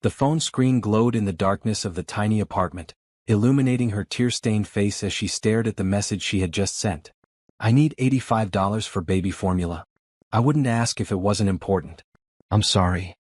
The phone screen glowed in the darkness of the tiny apartment, illuminating her tear-stained face as she stared at the message she had just sent. I need $85 for baby formula. I wouldn't ask if it wasn't important. I'm sorry.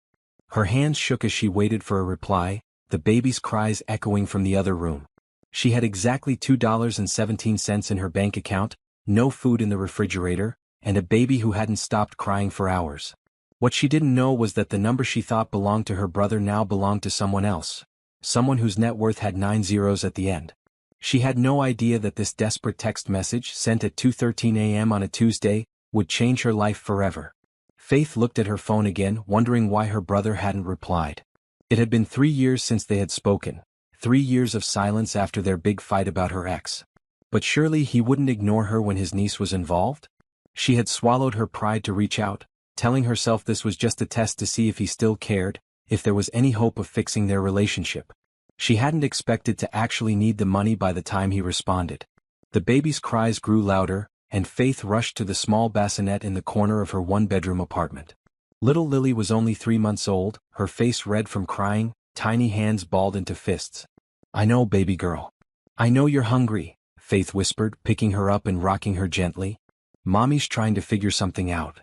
Her hands shook as she waited for a reply, the baby's cries echoing from the other room. She had exactly $2.17 in her bank account, no food in the refrigerator, and a baby who hadn't stopped crying for hours. What she didn't know was that the number she thought belonged to her brother now belonged to someone else, someone whose net worth had 9 zeros at the end. She had no idea that this desperate text message, sent at 2:13 a.m. on a Tuesday, would change her life forever. Faith looked at her phone again, wondering why her brother hadn't replied. It had been 3 years since they had spoken, 3 years of silence after their big fight about her ex. But surely he wouldn't ignore her when his niece was involved? She had swallowed her pride to reach out, telling herself this was just a test to see if he still cared, if there was any hope of fixing their relationship. She hadn't expected to actually need the money by the time he responded. The baby's cries grew louder, and Faith rushed to the small bassinet in the corner of her one-bedroom apartment. Little Lily was only 3 months old, her face red from crying, tiny hands balled into fists. I know, baby girl. I know you're hungry, Faith whispered, picking her up and rocking her gently. Mommy's trying to figure something out.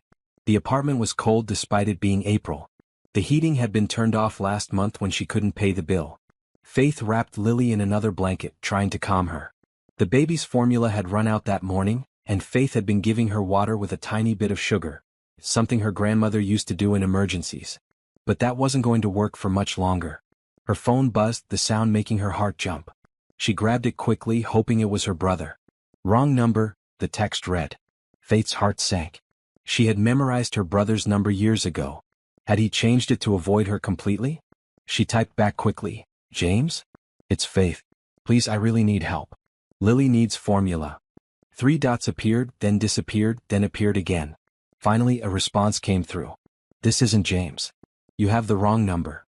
The apartment was cold despite it being April. The heating had been turned off last month when she couldn't pay the bill. Faith wrapped Lily in another blanket, trying to calm her. The baby's formula had run out that morning, and Faith had been giving her water with a tiny bit of sugar, something her grandmother used to do in emergencies. But that wasn't going to work for much longer. Her phone buzzed, the sound making her heart jump. She grabbed it quickly, hoping it was her brother. Wrong number, the text read. Faith's heart sank. She had memorized her brother's number years ago. Had he changed it to avoid her completely? She typed back quickly, James? It's Faith. Please, I really need help. Lily needs formula. 3 dots appeared, then disappeared, then appeared again. Finally, a response came through. This isn't James. You have the wrong number.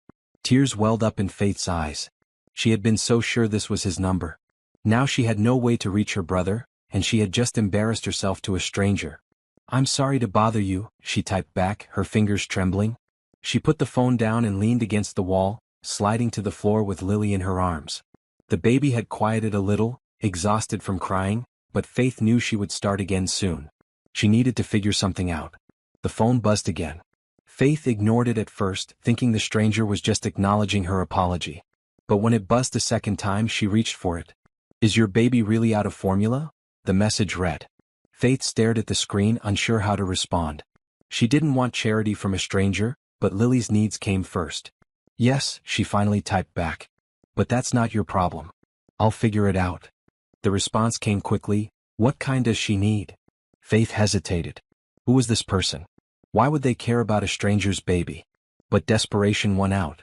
Tears welled up in Faith's eyes. She had been so sure this was his number. Now she had no way to reach her brother, and she had just embarrassed herself to a stranger. I'm sorry to bother you, she typed back, her fingers trembling. She put the phone down and leaned against the wall, sliding to the floor with Lily in her arms. The baby had quieted a little, exhausted from crying, but Faith knew she would start again soon. She needed to figure something out. The phone buzzed again. Faith ignored it at first, thinking the stranger was just acknowledging her apology. But when it buzzed a second time, she reached for it. Is your baby really out of formula? The message read. Faith stared at the screen, unsure how to respond. She didn't want charity from a stranger, but Lily's needs came first. Yes, she finally typed back. But that's not your problem. I'll figure it out. The response came quickly. What kind does she need? Faith hesitated. Who was this person? Why would they care about a stranger's baby? But desperation won out.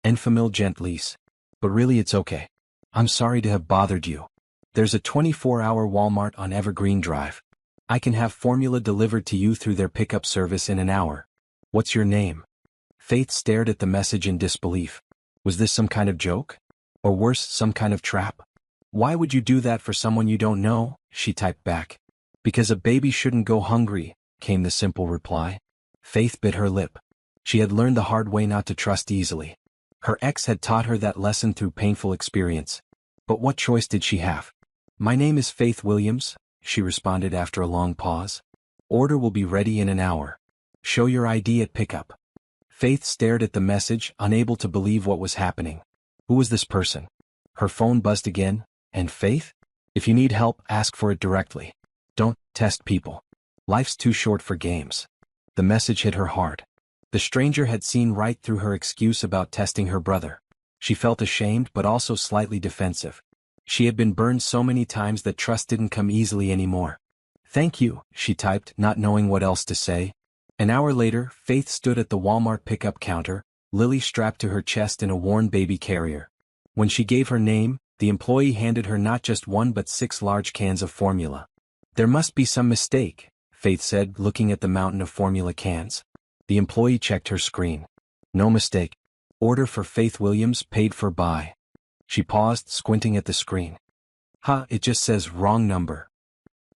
Enfamil gentlis. But really, it's okay. I'm sorry to have bothered you. There's a 24-hour Walmart on Evergreen Drive. I can have formula delivered to you through their pickup service in an hour. What's your name? Faith stared at the message in disbelief. Was this some kind of joke? Or worse, some kind of trap? Why would you do that for someone you don't know? She typed back. Because a baby shouldn't go hungry, came the simple reply. Faith bit her lip. She had learned the hard way not to trust easily. Her ex had taught her that lesson through painful experience. But what choice did she have? My name is Faith Williams, she responded after a long pause. Order will be ready in an hour. Show your ID at pickup. Faith stared at the message, unable to believe what was happening. Who was this person? Her phone buzzed again. And Faith? If you need help, ask for it directly. Don't test people. Life's too short for games. The message hit her hard. The stranger had seen right through her excuse about testing her brother. She felt ashamed but also slightly defensive. She had been burned so many times that trust didn't come easily anymore. Thank you, she typed, not knowing what else to say. An hour later, Faith stood at the Walmart pickup counter, Lily strapped to her chest in a worn baby carrier. When she gave her name, the employee handed her not just 1 but 6 large cans of formula. There must be some mistake, Faith said, looking at the mountain of formula cans. The employee checked her screen. No mistake. Order for Faith Williams, paid for by. She paused, squinting at the screen. It just says wrong number.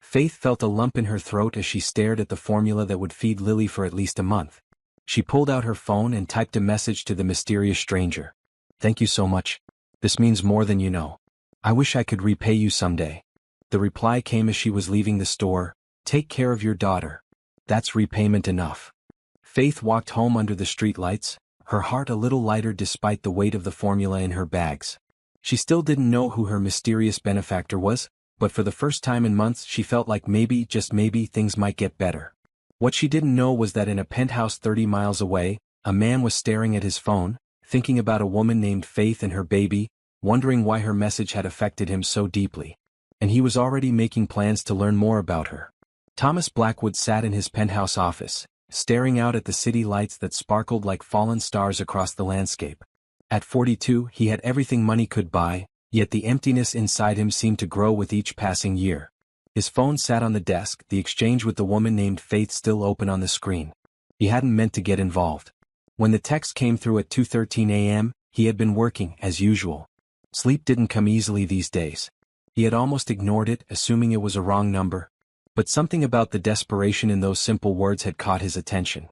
Faith felt a lump in her throat as she stared at the formula that would feed Lily for at least a month. She pulled out her phone and typed a message to the mysterious stranger. "Thank you so much. This means more than you know. I wish I could repay you someday." The reply came as she was leaving the store. "Take care of your daughter. That's repayment enough." Faith walked home under the streetlights, her heart a little lighter despite the weight of the formula in her bags. She still didn't know who her mysterious benefactor was, but for the first time in months she felt like maybe, just maybe, things might get better. What she didn't know was that in a penthouse 30 miles away, a man was staring at his phone, thinking about a woman named Faith and her baby, wondering why her message had affected him so deeply. And he was already making plans to learn more about her. Thomas Blackwood sat in his penthouse office, staring out at the city lights that sparkled like fallen stars across the landscape. At 42, he had everything money could buy, yet the emptiness inside him seemed to grow with each passing year. His phone sat on the desk, the exchange with the woman named Faith still open on the screen. He hadn't meant to get involved. When the text came through at 2:13 a.m., he had been working, as usual. Sleep didn't come easily these days. He had almost ignored it, assuming it was a wrong number. But something about the desperation in those simple words had caught his attention.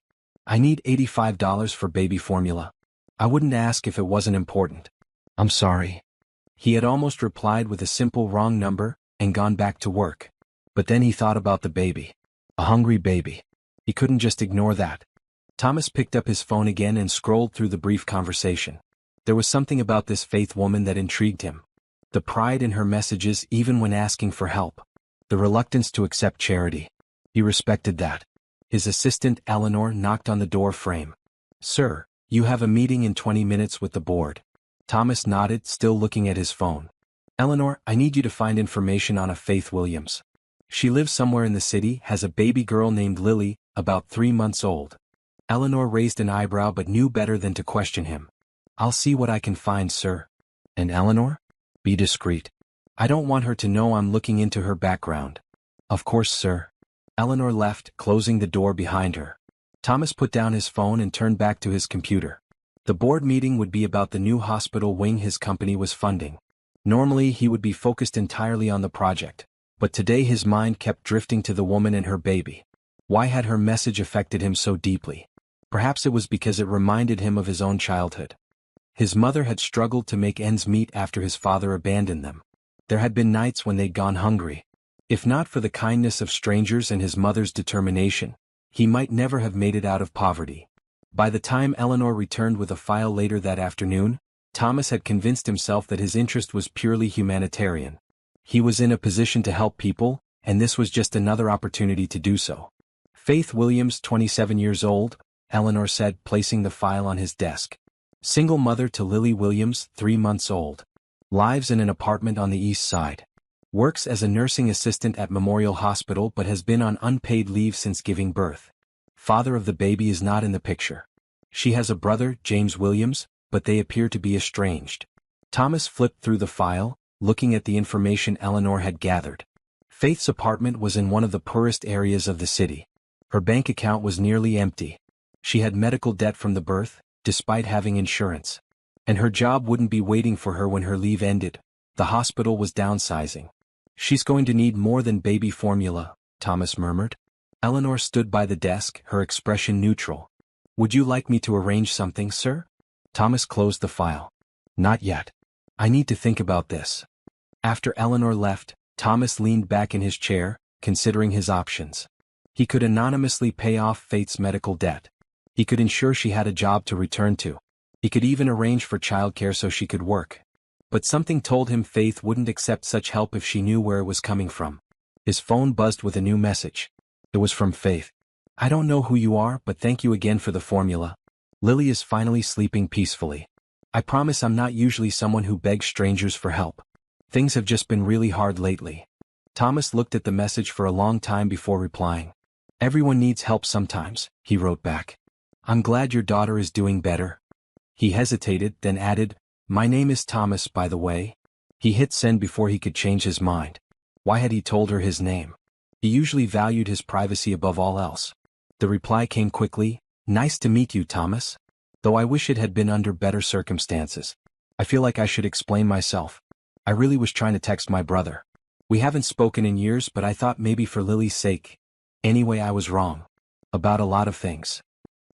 "I need $85 for baby formula. I wouldn't ask if it wasn't important. I'm sorry." He had almost replied with a simple wrong number, and gone back to work. But then he thought about the baby. A hungry baby. He couldn't just ignore that. Thomas picked up his phone again and scrolled through the brief conversation. There was something about this Faith woman that intrigued him. The pride in her messages even when asking for help. The reluctance to accept charity. He respected that. His assistant, Eleanor, knocked on the door frame. "Sir, you have a meeting in 20 minutes with the board." Thomas nodded, still looking at his phone. "Eleanor, I need you to find information on a Faith Williams. She lives somewhere in the city, has a baby girl named Lily, about 3 months old." Eleanor raised an eyebrow but knew better than to question him. "I'll see what I can find, sir." "And Eleanor? Be discreet. I don't want her to know I'm looking into her background." "Of course, sir." Eleanor left, closing the door behind her. Thomas put down his phone and turned back to his computer. The board meeting would be about the new hospital wing his company was funding. Normally he would be focused entirely on the project, but today his mind kept drifting to the woman and her baby. Why had her message affected him so deeply? Perhaps it was because it reminded him of his own childhood. His mother had struggled to make ends meet after his father abandoned them. There had been nights when they'd gone hungry. If not for the kindness of strangers and his mother's determination, he might never have made it out of poverty. By the time Eleanor returned with a file later that afternoon, Thomas had convinced himself that his interest was purely humanitarian. He was in a position to help people, and this was just another opportunity to do so. "Faith Williams, 27 years old, Eleanor said, placing the file on his desk. Single mother to Lily Williams, 3 months old. Lives in an apartment on the east side. Works as a nursing assistant at Memorial Hospital but has been on unpaid leave since giving birth. Father of the baby is not in the picture. She has a brother, James Williams, but they appear to be estranged." Thomas flipped through the file, looking at the information Eleanor had gathered. Faith's apartment was in one of the poorest areas of the city. Her bank account was nearly empty. She had medical debt from the birth, despite having insurance. And her job wouldn't be waiting for her when her leave ended. The hospital was downsizing. "She's going to need more than baby formula," Thomas murmured. Eleanor stood by the desk, her expression neutral. "Would you like me to arrange something, sir?" Thomas closed the file. "Not yet. I need to think about this." After Eleanor left, Thomas leaned back in his chair, considering his options. He could anonymously pay off Faith's medical debt. He could ensure she had a job to return to. He could even arrange for childcare so she could work. But something told him Faith wouldn't accept such help if she knew where it was coming from. His phone buzzed with a new message. It was from Faith. "I don't know who you are, but thank you again for the formula. Lily is finally sleeping peacefully. I promise I'm not usually someone who begs strangers for help. Things have just been really hard lately." Thomas looked at the message for a long time before replying. "Everyone needs help sometimes," he wrote back. "I'm glad your daughter is doing better." He hesitated, then added, "My name is Thomas, by the way." He hit send before he could change his mind. Why had he told her his name? He usually valued his privacy above all else. The reply came quickly, "Nice to meet you, Thomas. Though I wish it had been under better circumstances. I feel like I should explain myself. I really was trying to text my brother. We haven't spoken in years, but I thought maybe for Lily's sake. Anyway, I was wrong. About a lot of things.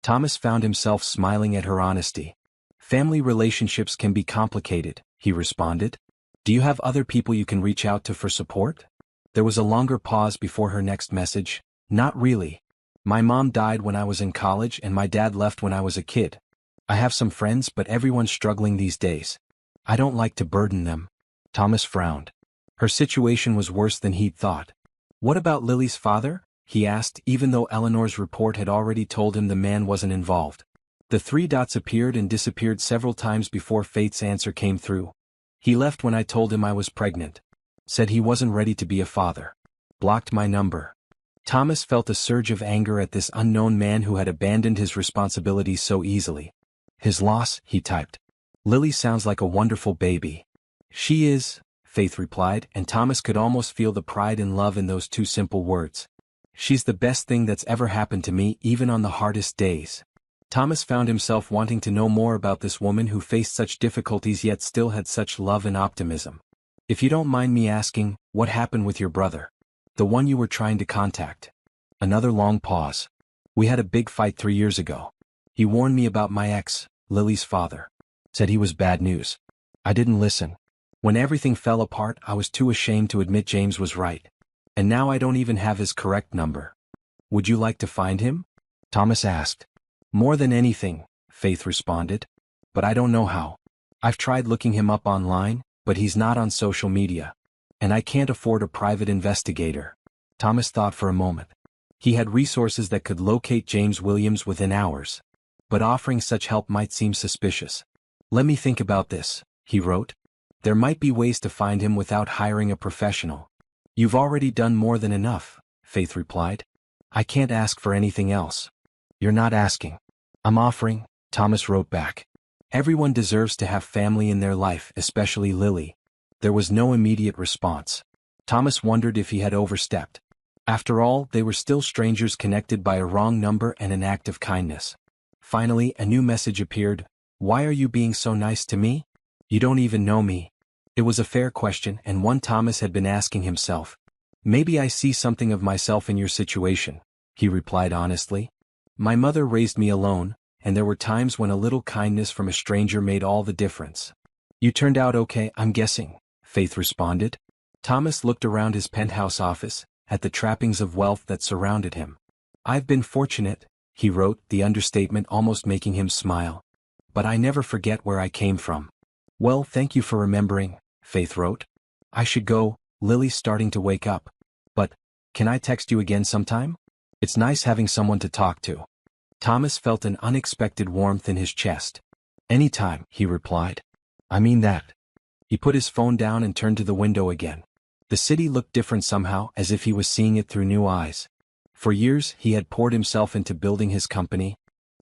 Thomas found himself smiling at her honesty. Family relationships can be complicated, he responded. Do you have other people you can reach out to for support? There was a longer pause before her next message. Not really. My mom died when I was in college and my dad left when I was a kid. I have some friends, but everyone's struggling these days. I don't like to burden them. Thomas frowned. Her situation was worse than he'd thought. What about Lily's father? He asked, even though Eleanor's report had already told him the man wasn't involved. The three dots appeared and disappeared several times before Faith's answer came through. He left when I told him I was pregnant. Said he wasn't ready to be a father. Blocked my number. Thomas felt a surge of anger at this unknown man who had abandoned his responsibilities so easily. His loss, he typed. Lily sounds like a wonderful baby. She is, Faith replied, and Thomas could almost feel the pride and love in those two simple words. She's the best thing that's ever happened to me, even on the hardest days. Thomas found himself wanting to know more about this woman who faced such difficulties yet still had such love and optimism. If you don't mind me asking, what happened with your brother? The one you were trying to contact. Another long pause. We had a big fight 3 years ago. He warned me about my ex, Lily's father. Said he was bad news. I didn't listen. When everything fell apart, I was too ashamed to admit James was right. And now I don't even have his correct number. Would you like to find him? Thomas asked. More than anything, Faith responded. But I don't know how. I've tried looking him up online, but he's not on social media. And I can't afford a private investigator. Thomas thought for a moment. He had resources that could locate James Williams within hours. But offering such help might seem suspicious. Let me think about this, he wrote. There might be ways to find him without hiring a professional. You've already done more than enough, Faith replied. I can't ask for anything else. You're not asking. I'm offering, Thomas wrote back. Everyone deserves to have family in their life, especially Lily. There was no immediate response. Thomas wondered if he had overstepped. After all, they were still strangers connected by a wrong number and an act of kindness. Finally, a new message appeared. Why are you being so nice to me? You don't even know me. It was a fair question and one Thomas had been asking himself. Maybe I see something of myself in your situation, he replied honestly. My mother raised me alone, and there were times when a little kindness from a stranger made all the difference. You turned out okay, I'm guessing, Faith responded. Thomas looked around his penthouse office, at the trappings of wealth that surrounded him. I've been fortunate, he wrote, the understatement almost making him smile. But I never forget where I came from. Well, thank you for remembering, Faith wrote. I should go, Lily's starting to wake up. But, can I text you again sometime? It's nice having someone to talk to. Thomas felt an unexpected warmth in his chest. Anytime, he replied. I mean that. He put his phone down and turned to the window again. The city looked different somehow, as if he was seeing it through new eyes. For years, he had poured himself into building his company,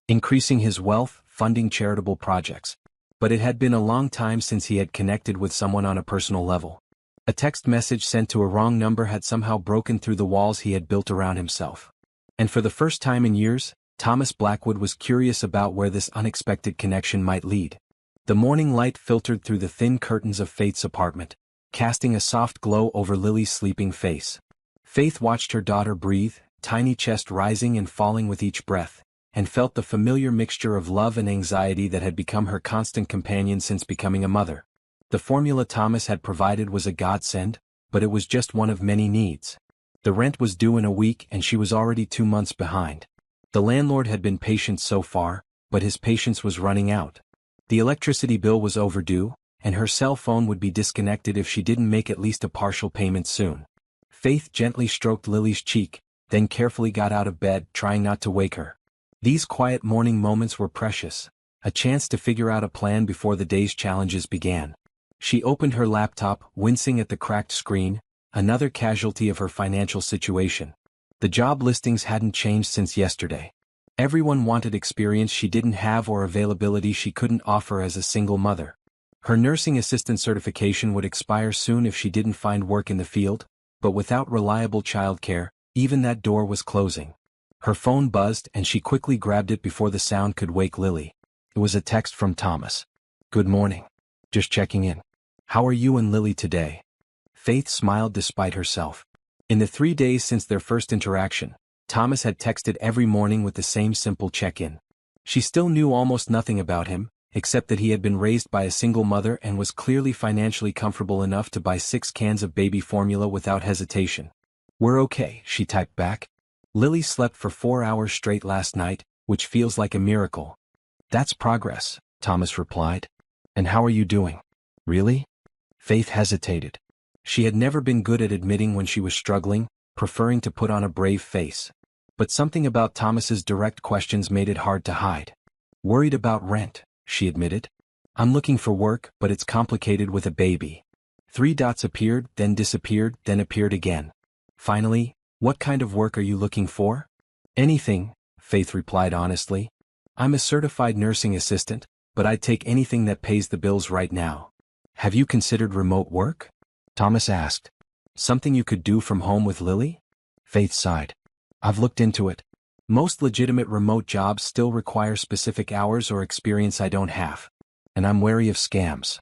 increasing his wealth, funding charitable projects. But it had been a long time since he had connected with someone on a personal level. A text message sent to a wrong number had somehow broken through the walls he had built around himself. And for the first time in years, Thomas Blackwood was curious about where this unexpected connection might lead. The morning light filtered through the thin curtains of Faith's apartment, casting a soft glow over Lily's sleeping face. Faith watched her daughter breathe, tiny chest rising and falling with each breath, and felt the familiar mixture of love and anxiety that had become her constant companion since becoming a mother. The formula Thomas had provided was a godsend, but it was just one of many needs. The rent was due in a week and she was already 2 months behind. The landlord had been patient so far, but his patience was running out. The electricity bill was overdue, and her cell phone would be disconnected if she didn't make at least a partial payment soon. Faith gently stroked Lily's cheek, then carefully got out of bed, trying not to wake her. These quiet morning moments were precious, a chance to figure out a plan before the day's challenges began. She opened her laptop, wincing at the cracked screen, another casualty of her financial situation. The job listings hadn't changed since yesterday. Everyone wanted experience she didn't have or availability she couldn't offer as a single mother. Her nursing assistant certification would expire soon if she didn't find work in the field, but without reliable childcare, even that door was closing. Her phone buzzed and she quickly grabbed it before the sound could wake Lily. It was a text from Thomas. Good morning. Just checking in. How are you and Lily today? Faith smiled despite herself. In the 3 days since their first interaction, Thomas had texted every morning with the same simple check-in. She still knew almost nothing about him, except that he had been raised by a single mother and was clearly financially comfortable enough to buy 6 cans of baby formula without hesitation. "We're okay," she typed back. "Lily slept for 4 hours straight last night, which feels like a miracle." "That's progress," Thomas replied. "And how are you doing?" "Really?" Faith hesitated. She had never been good at admitting when she was struggling, preferring to put on a brave face. But something about Thomas's direct questions made it hard to hide. "Worried about rent," she admitted. "I'm looking for work, but it's complicated with a baby." 3 dots appeared, then disappeared, then appeared again. Finally, "What kind of work are you looking for?" "Anything," Faith replied honestly. "I'm a certified nursing assistant, but I'd take anything that pays the bills right now." "Have you considered remote work?" Thomas asked. "Something you could do from home with Lily?" Faith sighed. "I've looked into it. Most legitimate remote jobs still require specific hours or experience I don't have. And I'm wary of scams."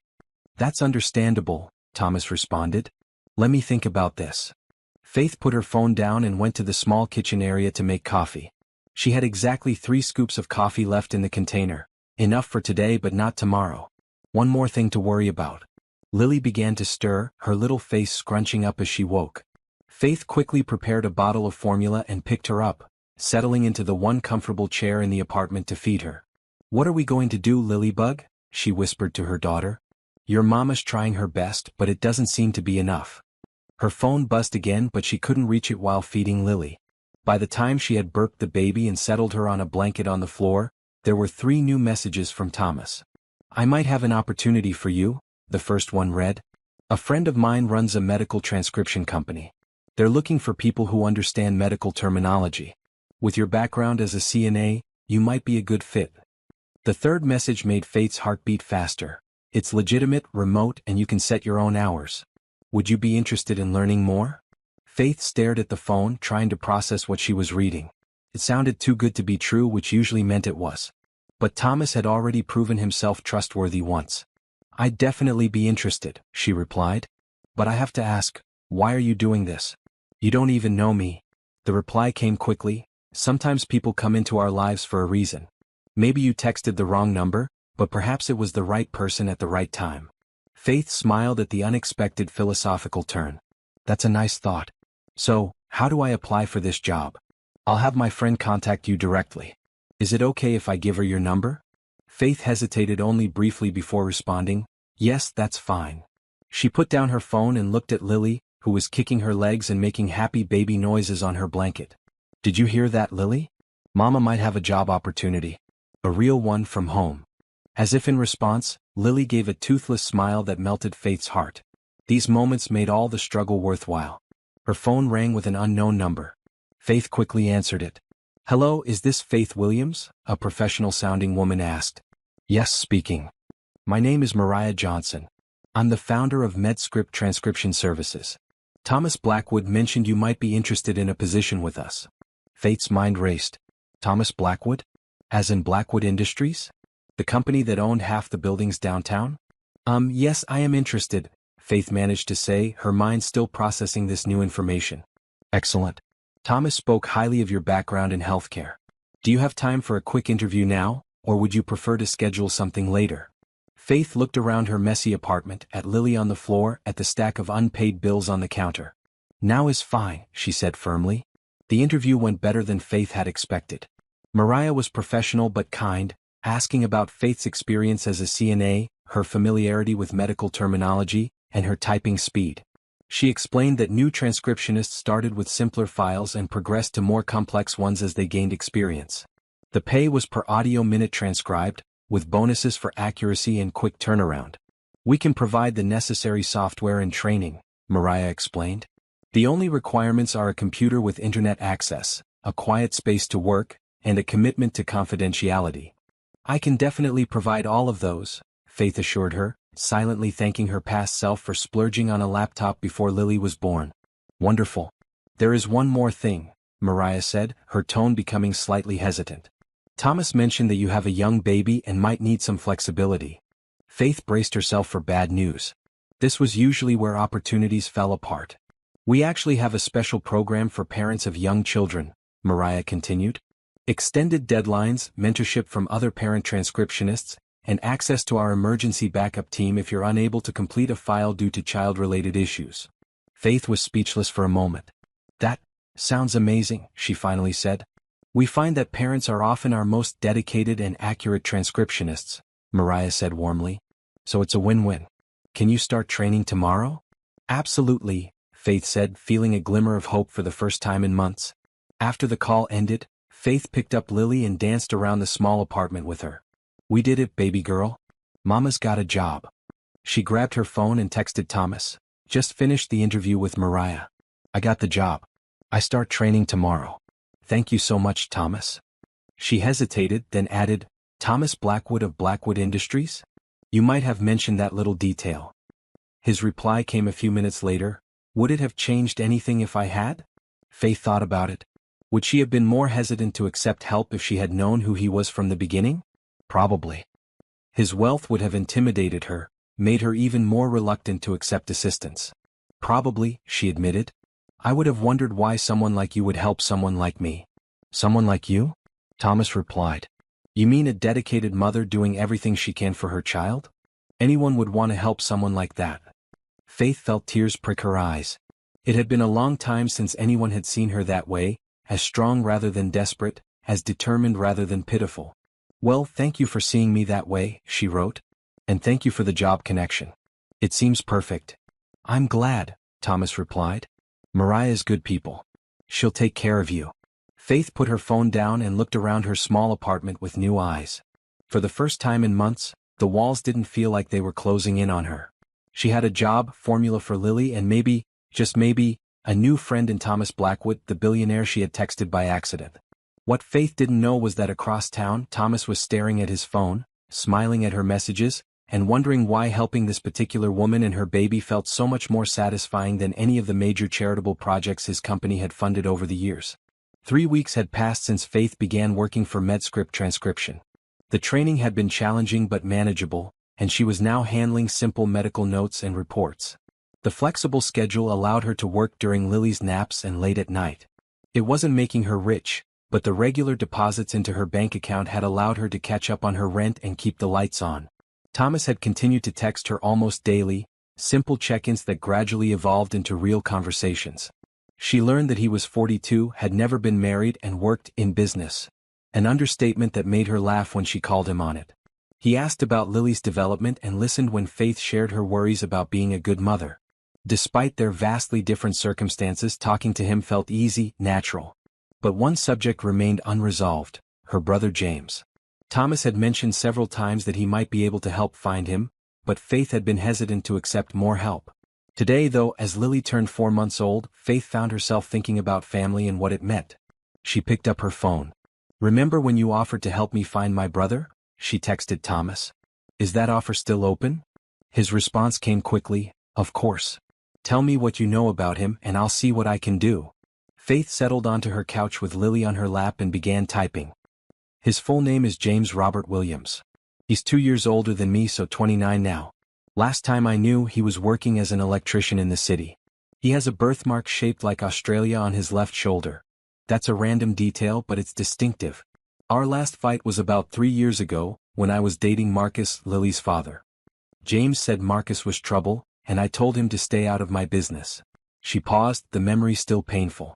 "That's understandable," Thomas responded. "Let me think about this." Faith put her phone down and went to the small kitchen area to make coffee. She had exactly 3 scoops of coffee left in the container, enough for today but not tomorrow. One more thing to worry about. Lily began to stir, her little face scrunching up as she woke. Faith quickly prepared a bottle of formula and picked her up, settling into the one comfortable chair in the apartment to feed her. "What are we going to do, Lilybug?" she whispered to her daughter. "Your mama's trying her best, but it doesn't seem to be enough." Her phone buzzed again, but she couldn't reach it while feeding Lily. By the time she had burped the baby and settled her on a blanket on the floor, there were 3 new messages from Thomas. "I might have an opportunity for you," the first one read. "A friend of mine runs a medical transcription company. They're looking for people who understand medical terminology. With your background as a CNA, you might be a good fit." The third message made Faith's heart beat faster. "It's legitimate, remote, and you can set your own hours. Would you be interested in learning more?" Faith stared at the phone, trying to process what she was reading. It sounded too good to be true, which usually meant it was. But Thomas had already proven himself trustworthy once. "I'd definitely be interested," she replied. "But I have to ask, why are you doing this? You don't even know me." The reply came quickly. "Sometimes people come into our lives for a reason. Maybe you texted the wrong number, but perhaps it was the right person at the right time." Faith smiled at the unexpected philosophical turn. "That's a nice thought. So, how do I apply for this job?" "I'll have my friend contact you directly. Is it okay if I give her your number?" Faith hesitated only briefly before responding, "Yes, that's fine." She put down her phone and looked at Lily, who was kicking her legs and making happy baby noises on her blanket. "Did you hear that, Lily? Mama might have a job opportunity. A real one from home." As if in response, Lily gave a toothless smile that melted Faith's heart. These moments made all the struggle worthwhile. Her phone rang with an unknown number. Faith quickly answered it. "Hello, is this Faith Williams?" a professional-sounding woman asked. "Yes, speaking. My name is Mariah Johnson. I'm the founder of MedScript Transcription Services. Thomas Blackwood mentioned you might be interested in a position with us." Faith's mind raced. Thomas Blackwood? As in Blackwood Industries? The company that owned half the buildings downtown? Yes, I am interested," Faith managed to say, her mind still processing this new information. "Excellent. Thomas spoke highly of your background in healthcare. Do you have time for a quick interview now, or would you prefer to schedule something later?" Faith looked around her messy apartment, at Lily on the floor, at the stack of unpaid bills on the counter. "Now is fine," she said firmly. The interview went better than Faith had expected. Mariah was professional but kind, asking about Faith's experience as a CNA, her familiarity with medical terminology, and her typing speed. She explained that new transcriptionists started with simpler files and progressed to more complex ones as they gained experience. The pay was per audio minute transcribed, with bonuses for accuracy and quick turnaround. "We can provide the necessary software and training," Mariah explained. "The only requirements are a computer with internet access, a quiet space to work, and a commitment to confidentiality." "I can definitely provide all of those," Faith assured her, silently thanking her past self for splurging on a laptop before Lily was born. "Wonderful. There is one more thing," Mariah said, her tone becoming slightly hesitant. "Thomas mentioned that you have a young baby and might need some flexibility." Faith braced herself for bad news. This was usually where opportunities fell apart. "We actually have a special program for parents of young children," Mariah continued. Extended deadlines, mentorship from other parent transcriptionists, and access to our emergency backup team if you're unable to complete a file due to child-related issues. Faith was speechless for a moment. That sounds amazing, she finally said. We find that parents are often our most dedicated and accurate transcriptionists, Mariah said warmly. So it's a win-win. Can you start training tomorrow? Absolutely, Faith said, feeling a glimmer of hope for the first time in months. After the call ended, Faith picked up Lily and danced around the small apartment with her. We did it, baby girl. Mama's got a job. She grabbed her phone and texted Thomas. Just finished the interview with Mariah. I got the job. I start training tomorrow. Thank you so much, Thomas. She hesitated, then added, Thomas Blackwood of Blackwood Industries? You might have mentioned that little detail. His reply came a few minutes later. Would it have changed anything if I had? Faith thought about it. Would she have been more hesitant to accept help if she had known who he was from the beginning? Probably. His wealth would have intimidated her, made her even more reluctant to accept assistance. Probably, she admitted. I would have wondered why someone like you would help someone like me. Someone like you? Thomas replied. You mean a dedicated mother doing everything she can for her child? Anyone would want to help someone like that. Faith felt tears prick her eyes. It had been a long time since anyone had seen her that way, as strong rather than desperate, as determined rather than pitiful. Well, thank you for seeing me that way, she wrote. And thank you for the job connection. It seems perfect. I'm glad, Thomas replied. Mariah's good people. She'll take care of you. Faith put her phone down and looked around her small apartment with new eyes. For the first time in months, the walls didn't feel like they were closing in on her. She had a job, formula for Lily, and maybe, just maybe, a new friend in Thomas Blackwood, the billionaire she had texted by accident. What Faith didn't know was that across town, Thomas was staring at his phone, smiling at her messages, and wondering why helping this particular woman and her baby felt so much more satisfying than any of the major charitable projects his company had funded over the years. 3 weeks had passed since Faith began working for Medscript Transcription. The training had been challenging but manageable, and she was now handling simple medical notes and reports. The flexible schedule allowed her to work during Lily's naps and late at night. It wasn't making her rich, but the regular deposits into her bank account had allowed her to catch up on her rent and keep the lights on. Thomas had continued to text her almost daily, simple check-ins that gradually evolved into real conversations. She learned that he was 42, had never been married, and worked in business. An understatement that made her laugh when she called him on it. He asked about Lily's development and listened when Faith shared her worries about being a good mother. Despite their vastly different circumstances, talking to him felt easy, natural. But one subject remained unresolved: her brother James. Thomas had mentioned several times that he might be able to help find him, but Faith had been hesitant to accept more help. Today, though, as Lily turned 4 months old, Faith found herself thinking about family and what it meant. She picked up her phone. Remember when you offered to help me find my brother? She texted Thomas. Is that offer still open? His response came quickly, of course. Tell me what you know about him and I'll see what I can do. Faith settled onto her couch with Lily on her lap and began typing. His full name is James Robert Williams. He's 2 years older than me, so 29 now. Last time I knew, he was working as an electrician in the city. He has a birthmark shaped like Australia on his left shoulder. That's a random detail, but it's distinctive. Our last fight was about 3 years ago, when I was dating Marcus, Lily's father. James said Marcus was trouble, and I told him to stay out of my business. She paused, the memory still painful.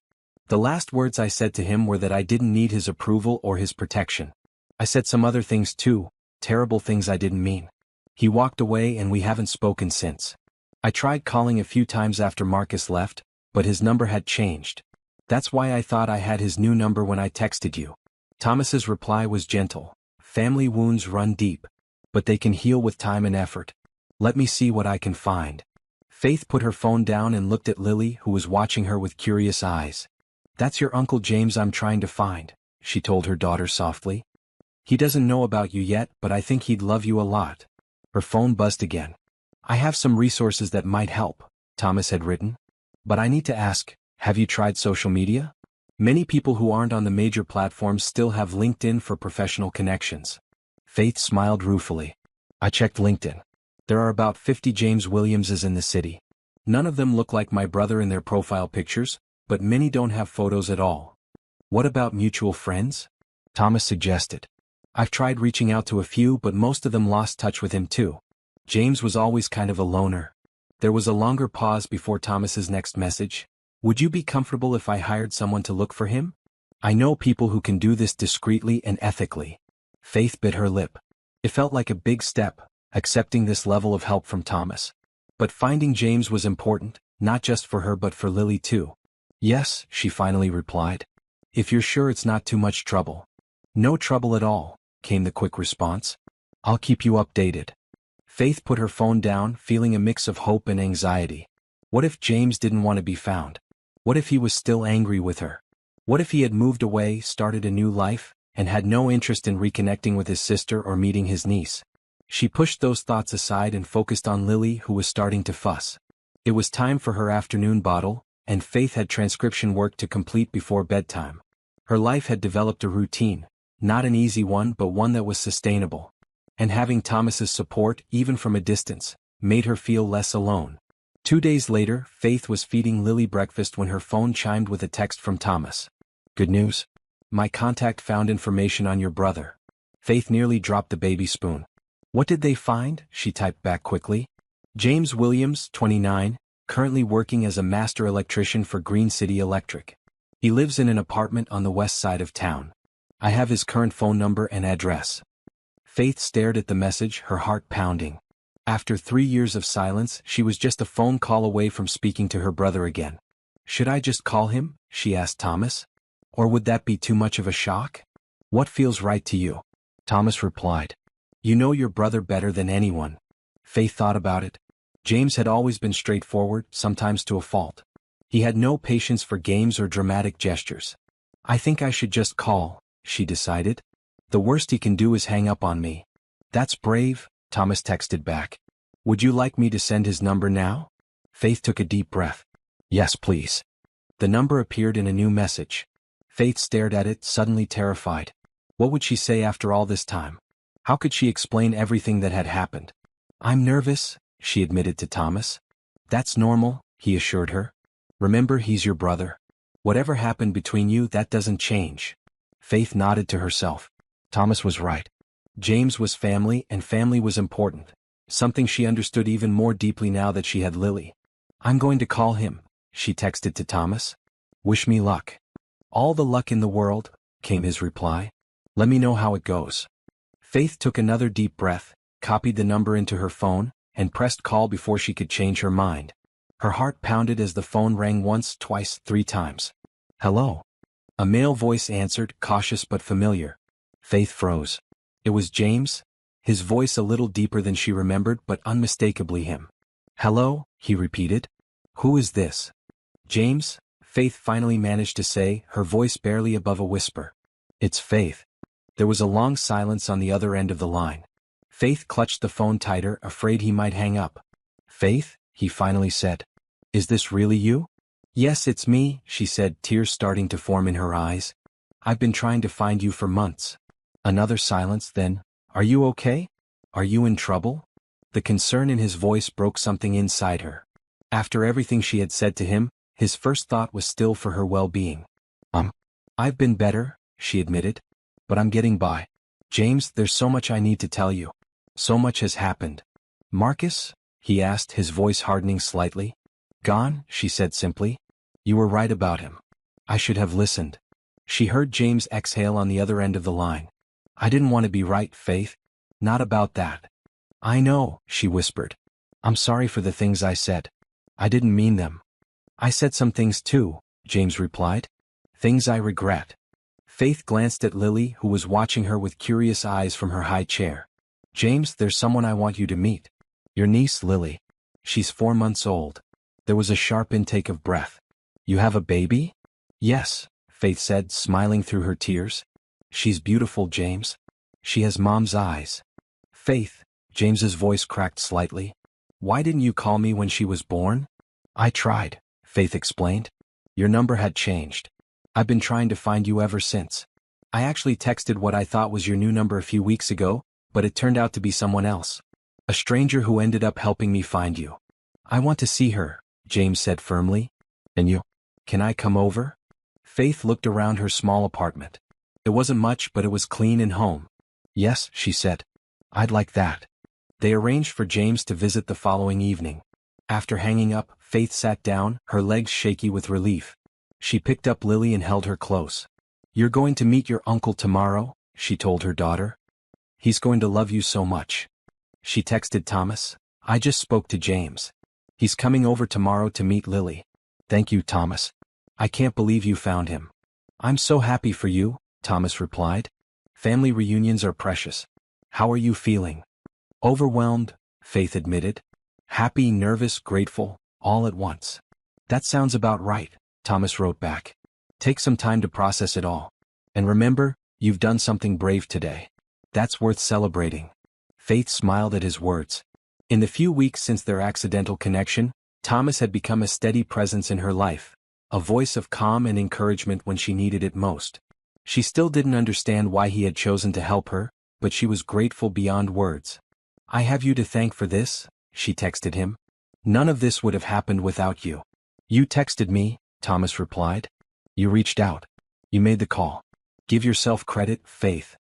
The last words I said to him were that I didn't need his approval or his protection. I said some other things too, terrible things I didn't mean. He walked away and we haven't spoken since. I tried calling a few times after Marcus left, but his number had changed. That's why I thought I had his new number when I texted you. Thomas's reply was gentle. Family wounds run deep, but they can heal with time and effort. Let me see what I can find. Faith put her phone down and looked at Lily, who was watching her with curious eyes. That's your Uncle James I'm trying to find, she told her daughter softly. He doesn't know about you yet, but I think he'd love you a lot. Her phone buzzed again. I have some resources that might help, Thomas had written. But I need to ask, have you tried social media? Many people who aren't on the major platforms still have LinkedIn for professional connections. Faith smiled ruefully. I checked LinkedIn. There are about 50 James Williamses in the city. None of them look like my brother in their profile pictures, but many don't have photos at all. What about mutual friends? Thomas suggested. I've tried reaching out to a few, but most of them lost touch with him too. James was always kind of a loner. There was a longer pause before Thomas's next message. Would you be comfortable if I hired someone to look for him? I know people who can do this discreetly and ethically. Faith bit her lip. It felt like a big step, accepting this level of help from Thomas. But finding James was important, not just for her but for Lily too. Yes, she finally replied. If you're sure it's not too much trouble. No trouble at all, came the quick response. I'll keep you updated. Faith put her phone down, feeling a mix of hope and anxiety. What if James didn't want to be found? What if he was still angry with her? What if he had moved away, started a new life, and had no interest in reconnecting with his sister or meeting his niece? She pushed those thoughts aside and focused on Lily, who was starting to fuss. It was time for her afternoon bottle, and Faith had transcription work to complete before bedtime. Her life had developed a routine, not an easy one but one that was sustainable. And having Thomas's support, even from a distance, made her feel less alone. 2 days later, Faith was feeding Lily breakfast when her phone chimed with a text from Thomas. Good news. My contact found information on your brother. Faith nearly dropped the baby spoon. What did they find? She typed back quickly. James Williams, 29, currently working as a master electrician for Green City Electric. He lives in an apartment on the west side of town. I have his current phone number and address. Faith stared at the message, her heart pounding. After 3 years of silence, she was just a phone call away from speaking to her brother again. Should I just call him? She asked Thomas. Or would that be too much of a shock? What feels right to you? Thomas replied. You know your brother better than anyone. Faith thought about it. James had always been straightforward, sometimes to a fault. He had no patience for games or dramatic gestures. I think I should just call, she decided. The worst he can do is hang up on me. That's brave, Thomas texted back. Would you like me to send his number now? Faith took a deep breath. Yes, please. The number appeared in a new message. Faith stared at it, suddenly terrified. What would she say after all this time? How could she explain everything that had happened? I'm nervous, she admitted to Thomas. That's normal, he assured her. Remember, he's your brother. Whatever happened between you, that doesn't change. Faith nodded to herself. Thomas was right. James was family, and family was important. Something she understood even more deeply now that she had Lily. I'm going to call him, she texted to Thomas. Wish me luck. All the luck in the world, came his reply. Let me know how it goes. Faith took another deep breath, copied the number into her phone, and pressed call before she could change her mind. Her heart pounded as the phone rang once, twice, 3 times. Hello. A male voice answered, cautious but familiar. Faith froze. It was James, his voice a little deeper than she remembered but unmistakably him. Hello, he repeated. Who is this? James, Faith finally managed to say, her voice barely above a whisper. It's Faith. There was a long silence on the other end of the line. Faith clutched the phone tighter, afraid he might hang up. Faith, he finally said. Is this really you? Yes, it's me, she said, tears starting to form in her eyes. I've been trying to find you for months. Another silence, then, are you okay? Are you in trouble? The concern in his voice broke something inside her. After everything she had said to him, his first thought was still for her well-being. I've been better, she admitted. But I'm getting by. James, there's so much I need to tell you. So much has happened. Marcus? He asked, his voice hardening slightly. Gone, she said simply. You were right about him. I should have listened. She heard James exhale on the other end of the line. I didn't want to be right, Faith. Not about that. I know, she whispered. I'm sorry for the things I said. I didn't mean them. I said some things too, James replied. Things I regret. Faith glanced at Lily, who was watching her with curious eyes from her high chair. James, there's someone I want you to meet. Your niece, Lily. She's 4 months old. There was a sharp intake of breath. You have a baby? Yes, Faith said, smiling through her tears. She's beautiful, James. She has Mom's eyes. Faith, James's voice cracked slightly. Why didn't you call me when she was born? I tried, Faith explained. Your number had changed. I've been trying to find you ever since. I actually texted what I thought was your new number a few weeks ago, but it turned out to be someone else. A stranger who ended up helping me find you. I want to see her, James said firmly. And you? Can I come over? Faith looked around her small apartment. It wasn't much, but it was clean and home. Yes, she said. I'd like that. They arranged for James to visit the following evening. After hanging up, Faith sat down, her legs shaky with relief. She picked up Lily and held her close. You're going to meet your uncle tomorrow, she told her daughter. He's going to love you so much. She texted Thomas. I just spoke to James. He's coming over tomorrow to meet Lily. Thank you, Thomas. I can't believe you found him. I'm so happy for you, Thomas replied. Family reunions are precious. How are you feeling? Overwhelmed, Faith admitted. Happy, nervous, grateful, all at once. That sounds about right, Thomas wrote back. Take some time to process it all. And remember, you've done something brave today. That's worth celebrating. Faith smiled at his words. In the few weeks since their accidental connection, Thomas had become a steady presence in her life, a voice of calm and encouragement when she needed it most. She still didn't understand why he had chosen to help her, but she was grateful beyond words. I have you to thank for this, she texted him. None of this would have happened without you. You texted me, Thomas replied. You reached out. You made the call. Give yourself credit, Faith.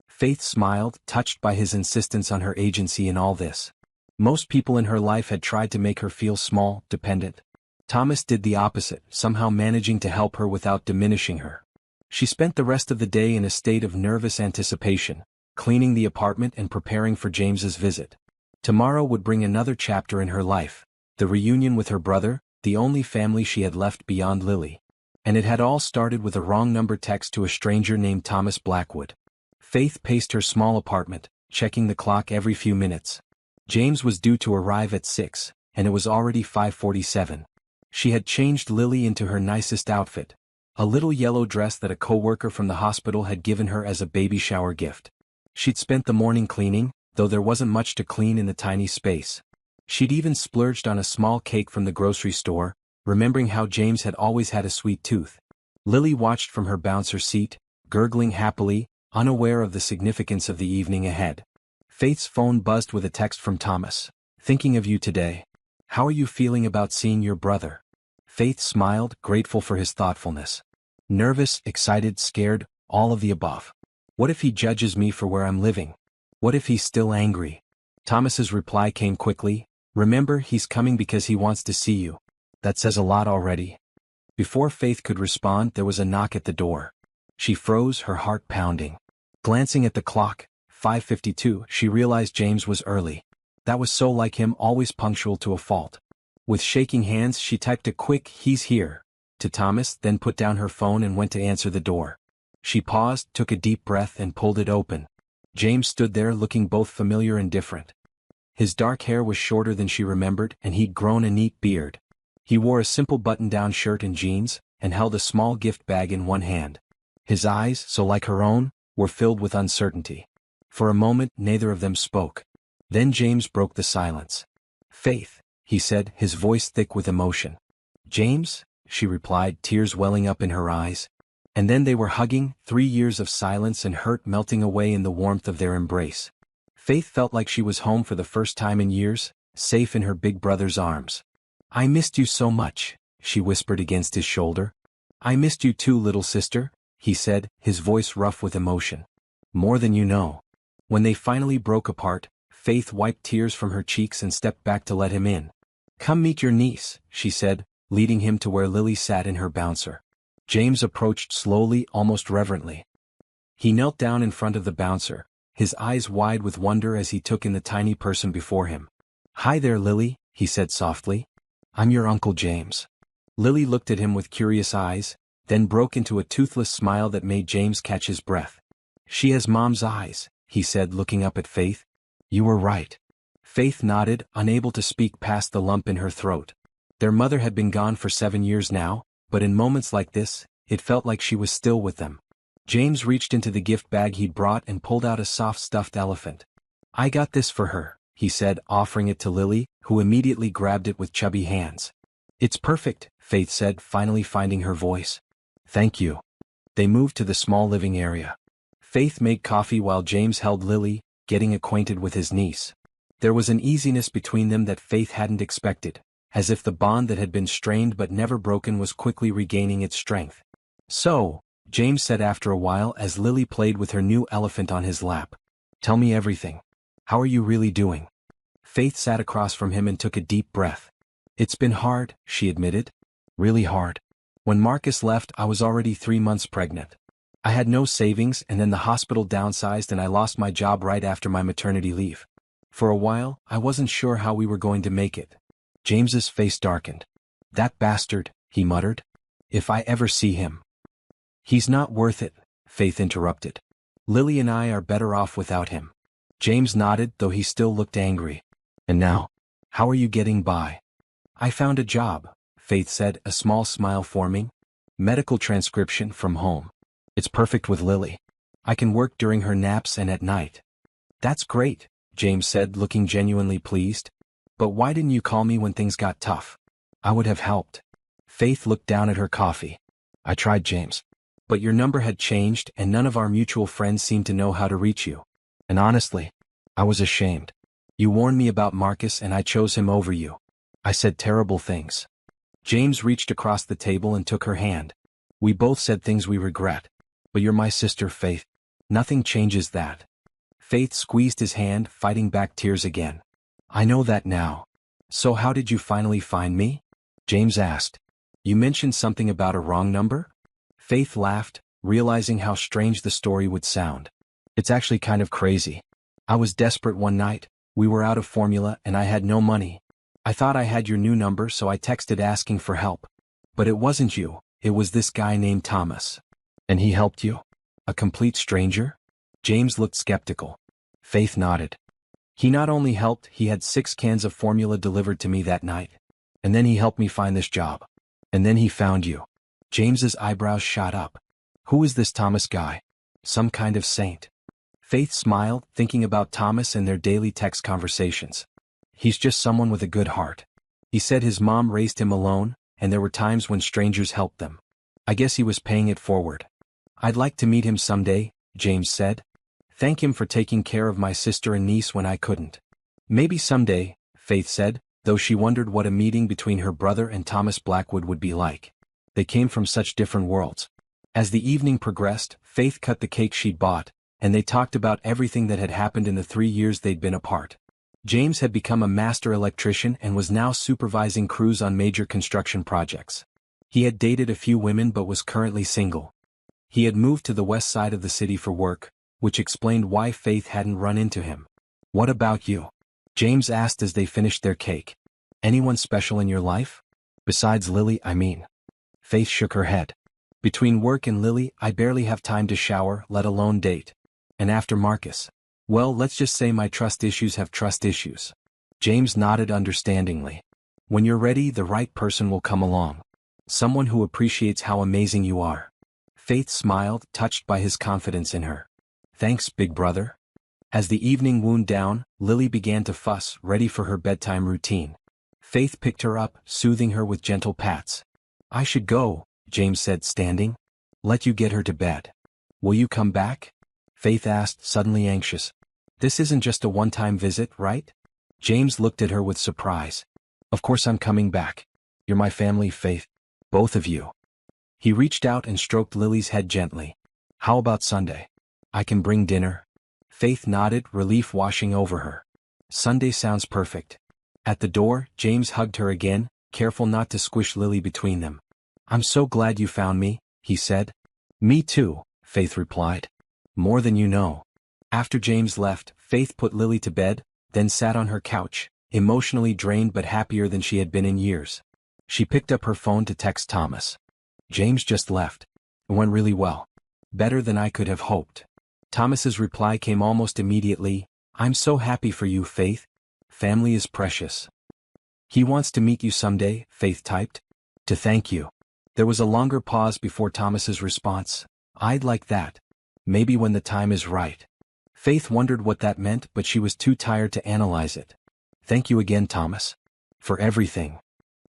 Faith smiled, touched by his insistence on her agency in all this. Most people in her life had tried to make her feel small, dependent. Thomas did the opposite, somehow managing to help her without diminishing her. She spent the rest of the day in a state of nervous anticipation, cleaning the apartment and preparing for James's visit. Tomorrow would bring another chapter in her life, the reunion with her brother, the only family she had left beyond Lily. And it had all started with a wrong number text to a stranger named Thomas Blackwood. Faith paced her small apartment, checking the clock every few minutes. James was due to arrive at 6, and it was already 5:47. She had changed Lily into her nicest outfit, a little yellow dress that a co-worker from the hospital had given her as a baby shower gift. She'd spent the morning cleaning, though there wasn't much to clean in the tiny space. She'd even splurged on a small cake from the grocery store, remembering how James had always had a sweet tooth. Lily watched from her bouncer seat, gurgling happily, unaware of the significance of the evening ahead. Faith's phone buzzed with a text from Thomas. Thinking of you today. How are you feeling about seeing your brother? Faith smiled, grateful for his thoughtfulness. Nervous, excited, scared, all of the above. What if he judges me for where I'm living? What if he's still angry? Thomas's reply came quickly. Remember, he's coming because he wants to see you. That says a lot already. Before Faith could respond, there was a knock at the door. She froze, her heart pounding. Glancing at the clock, 5:52, she realized James was early. That was so like him, always punctual to a fault. With shaking hands, she typed a quick, "He's here," to Thomas, then put down her phone and went to answer the door. She paused, took a deep breath and pulled it open. James stood there looking both familiar and different. His dark hair was shorter than she remembered, and he'd grown a neat beard. He wore a simple button-down shirt and jeans, and held a small gift bag in one hand. His eyes, so like her own, were filled with uncertainty. For a moment, neither of them spoke. Then James broke the silence. "Faith," he said, his voice thick with emotion. "James?" she replied, tears welling up in her eyes. And then they were hugging, 3 years of silence and hurt melting away in the warmth of their embrace. Faith felt like she was home for the first time in years, safe in her big brother's arms. "I missed you so much," she whispered against his shoulder. "I missed you too, little sister," he said, his voice rough with emotion. "More than you know." When they finally broke apart, Faith wiped tears from her cheeks and stepped back to let him in. "Come meet your niece," she said, leading him to where Lily sat in her bouncer. James approached slowly, almost reverently. He knelt down in front of the bouncer, his eyes wide with wonder as he took in the tiny person before him. "Hi there, Lily," he said softly. "I'm your Uncle James." Lily looked at him with curious eyes, then broke into a toothless smile that made James catch his breath. "She has Mom's eyes," he said, looking up at Faith. "You were right." Faith nodded, unable to speak past the lump in her throat. Their mother had been gone for 7 years now, but in moments like this, it felt like she was still with them. James reached into the gift bag he'd brought and pulled out a soft stuffed elephant. "I got this for her," he said, offering it to Lily, who immediately grabbed it with chubby hands. "It's perfect," Faith said, finally finding her voice. "Thank you." They moved to the small living area. Faith made coffee while James held Lily, getting acquainted with his niece. There was an easiness between them that Faith hadn't expected, as if the bond that had been strained but never broken was quickly regaining its strength. "So," James said after a while as Lily played with her new elephant on his lap. Tell me everything. How are you really doing? Faith sat across from him and took a deep breath. It's been hard, she admitted. Really hard. When Marcus left, I was already 3 months pregnant. I had no savings, and then the hospital downsized and I lost my job right after my maternity leave. For a while, I wasn't sure how we were going to make it. James's face darkened. That bastard, he muttered. If I ever see him. He's not worth it, Faith interrupted. Lily and I are better off without him. James nodded, though he still looked angry. And now? How are you getting by? I found a job, Faith said, a small smile forming. Medical transcription from home. It's perfect with Lily. I can work during her naps and at night. That's great, James said, looking genuinely pleased. But why didn't you call me when things got tough? I would have helped. Faith looked down at her coffee. I tried, James. But your number had changed and none of our mutual friends seemed to know how to reach you. And honestly, I was ashamed. You warned me about Marcus and I chose him over you. I said terrible things. James reached across the table and took her hand. We both said things we regret. But you're my sister, Faith. Nothing changes that. Faith squeezed his hand, fighting back tears again. I know that now. So how did you finally find me? James asked. You mentioned something about a wrong number? Faith laughed, realizing how strange the story would sound. It's actually kind of crazy. I was desperate one night, we were out of formula and I had no money. I thought I had your new number, so I texted asking for help. But it wasn't you, it was this guy named Thomas. And he helped you? A complete stranger? James looked skeptical. Faith nodded. He not only helped, he had 6 cans of formula delivered to me that night. And then he helped me find this job. And then he found you. James's eyebrows shot up. Who is this Thomas guy? Some kind of saint. Faith smiled, thinking about Thomas and their daily text conversations. He's just someone with a good heart. He said his mom raised him alone, and there were times when strangers helped them. I guess he was paying it forward. I'd like to meet him someday, James said. Thank him for taking care of my sister and niece when I couldn't. Maybe someday, Faith said, though she wondered what a meeting between her brother and Thomas Blackwood would be like. They came from such different worlds. As the evening progressed, Faith cut the cake she'd bought, and they talked about everything that had happened in the 3 years they'd been apart. James had become a master electrician and was now supervising crews on major construction projects. He had dated a few women but was currently single. He had moved to the west side of the city for work, which explained why Faith hadn't run into him. What about you? James asked as they finished their cake. Anyone special in your life? Besides Lily, I mean. Faith shook her head. Between work and Lily, I barely have time to shower, let alone date. And after Marcus. Well, let's just say my trust issues have trust issues. James nodded understandingly. When you're ready, the right person will come along. Someone who appreciates how amazing you are. Faith smiled, touched by his confidence in her. Thanks, big brother. As the evening wound down, Lily began to fuss, ready for her bedtime routine. Faith picked her up, soothing her with gentle pats. I should go, James said, standing. Let you get her to bed. Will you come back? Faith asked, suddenly anxious. This isn't just a one-time visit, right? James looked at her with surprise. Of course I'm coming back. You're my family, Faith. Both of you. He reached out and stroked Lily's head gently. How about Sunday? I can bring dinner. Faith nodded, relief washing over her. Sunday sounds perfect. At the door, James hugged her again, careful not to squish Lily between them. I'm so glad you found me, he said. Me too, Faith replied. More than you know. After James left, Faith put Lily to bed, then sat on her couch, emotionally drained but happier than she had been in years. She picked up her phone to text Thomas. James just left. It went really well. Better than I could have hoped. Thomas's reply came almost immediately. I'm so happy for you, Faith. Family is precious. He wants to meet you someday, Faith typed. To thank you. There was a longer pause before Thomas's response. I'd like that. Maybe when the time is right. Faith wondered what that meant, but she was too tired to analyze it. Thank you again, Thomas. For everything.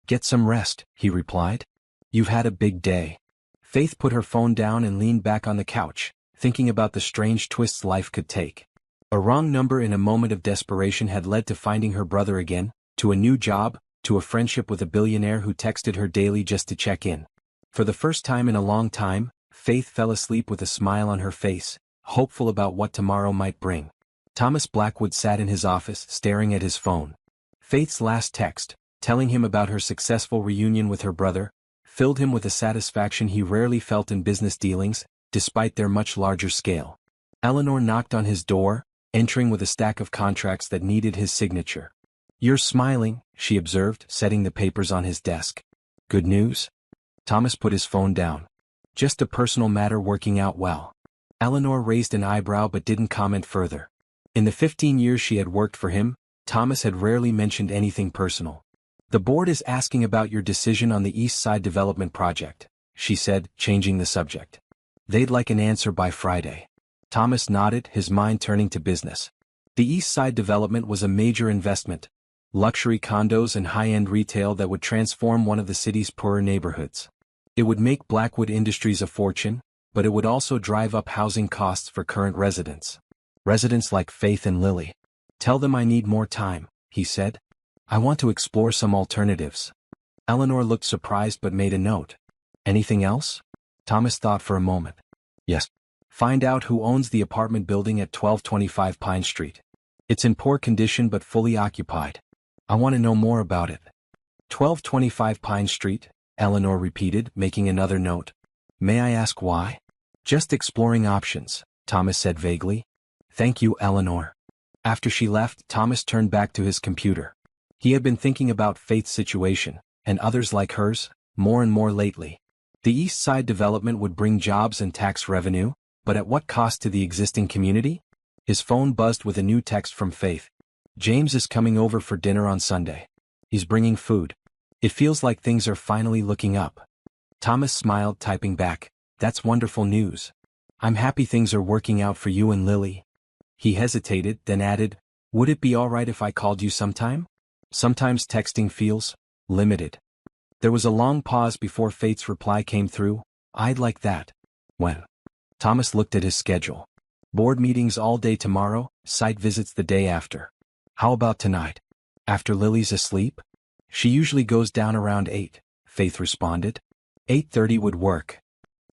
Get some rest, he replied. You've had a big day. Faith put her phone down and leaned back on the couch, thinking about the strange twists life could take. A wrong number in a moment of desperation had led to finding her brother again, to a new job, to a friendship with a billionaire who texted her daily just to check in. For the first time in a long time, Faith fell asleep with a smile on her face, hopeful about what tomorrow might bring. Thomas Blackwood sat in his office staring at his phone. Faith's last text, telling him about her successful reunion with her brother, filled him with a satisfaction he rarely felt in business dealings, despite their much larger scale. Eleanor knocked on his door, entering with a stack of contracts that needed his signature. "You're smiling," she observed, setting the papers on his desk. "Good news?" Thomas put his phone down. "Just a personal matter working out well." Eleanor raised an eyebrow but didn't comment further. In the 15 years she had worked for him, Thomas had rarely mentioned anything personal. "The board is asking about your decision on the East Side Development project," she said, changing the subject. "They'd like an answer by Friday." Thomas nodded, his mind turning to business. The East Side development was a major investment. Luxury condos and high-end retail that would transform one of the city's poorer neighborhoods. It would make Blackwood Industries a fortune, but it would also drive up housing costs for current residents. Residents like Faith and Lily. "Tell them I need more time," he said. "I want to explore some alternatives." Eleanor looked surprised but made a note. "Anything else?" Thomas thought for a moment. "Yes. Find out who owns the apartment building at 1225 Pine Street. It's in poor condition but fully occupied. I want to know more about it." 1225 Pine Street, Eleanor repeated, making another note. "May I ask why?" "Just exploring options," Thomas said vaguely. "Thank you, Eleanor." After she left, Thomas turned back to his computer. He had been thinking about Faith's situation, and others like hers, more and more lately. The East Side development would bring jobs and tax revenue, but at what cost to the existing community? His phone buzzed with a new text from Faith. "James is coming over for dinner on Sunday. He's bringing food. It feels like things are finally looking up." Thomas smiled, typing back, "That's wonderful news. I'm happy things are working out for you and Lily." He hesitated, then added, "Would it be all right if I called you sometime? Sometimes texting feels limited." There was a long pause before Faith's reply came through. "I'd like that." "When?" Thomas looked at his schedule. "Board meetings all day tomorrow, site visits the day after." "How about tonight? After Lily's asleep?" "She usually goes down around 8, Faith responded. 8:30 would work."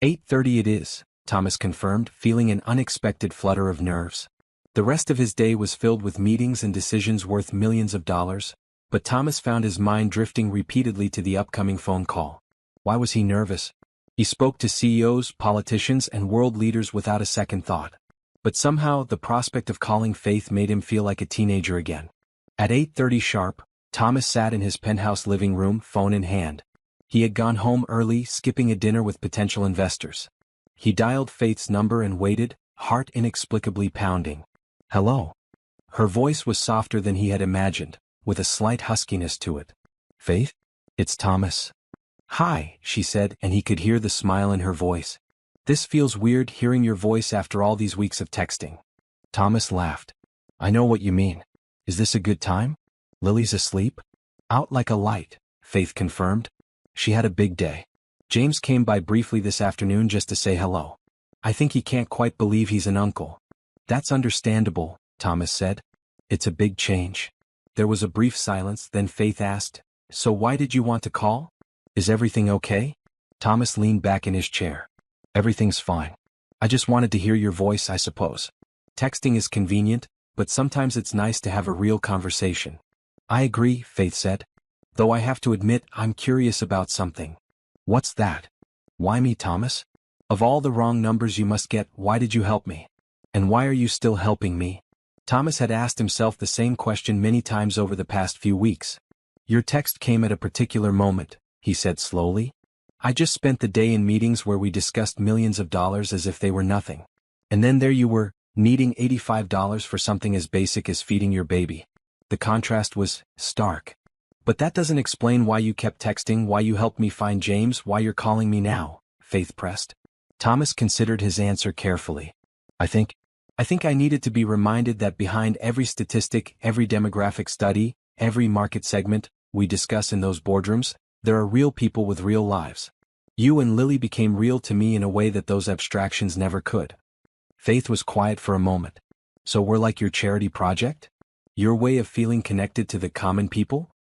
8:30 it is, Thomas confirmed, feeling an unexpected flutter of nerves. The rest of his day was filled with meetings and decisions worth millions of dollars, but Thomas found his mind drifting repeatedly to the upcoming phone call. Why was he nervous? He spoke to CEOs, politicians, and world leaders without a second thought. But somehow, the prospect of calling Faith made him feel like a teenager again. At 8:30 sharp, Thomas sat in his penthouse living room, phone in hand. He had gone home early, skipping a dinner with potential investors. He dialed Faith's number and waited, heart inexplicably pounding. "Hello." Her voice was softer than he had imagined, with a slight huskiness to it. "Faith? It's Thomas." "Hi," she said, and he could hear the smile in her voice. "This feels weird, hearing your voice after all these weeks of texting." Thomas laughed. "I know what you mean. Is this a good time? Lily's asleep?" "Out like a light," Faith confirmed. "She had a big day. James came by briefly this afternoon just to say hello. I think he can't quite believe he's an uncle." "That's understandable," Thomas said. "It's a big change." There was a brief silence, then Faith asked, "So why did you want to call? Is everything okay?" Thomas leaned back in his chair. "Everything's fine. I just wanted to hear your voice, I suppose. Texting is convenient, but sometimes it's nice to have a real conversation." "I agree," Faith said. "Though I have to admit I'm curious about something." "What's that?" "Why me, Thomas? Of all the wrong numbers you must get, why did you help me? And why are you still helping me?" Thomas had asked himself the same question many times over the past few weeks. "Your text came at a particular moment," he said slowly. "I just spent the day in meetings where we discussed millions of dollars as if they were nothing. And then there you were, needing $85 for something as basic as feeding your baby. The contrast was stark. But that doesn't explain why you kept texting, why you helped me find James, why you're calling me now," Faith pressed. Thomas considered his answer carefully. I think I needed to be reminded that behind every statistic, every demographic study, every market segment we discuss in those boardrooms, there are real people with real lives. You and Lily became real to me in a way that those abstractions never could." Faith was quiet for a moment. "So we're like your charity project? Your way of feeling connected to the common people?"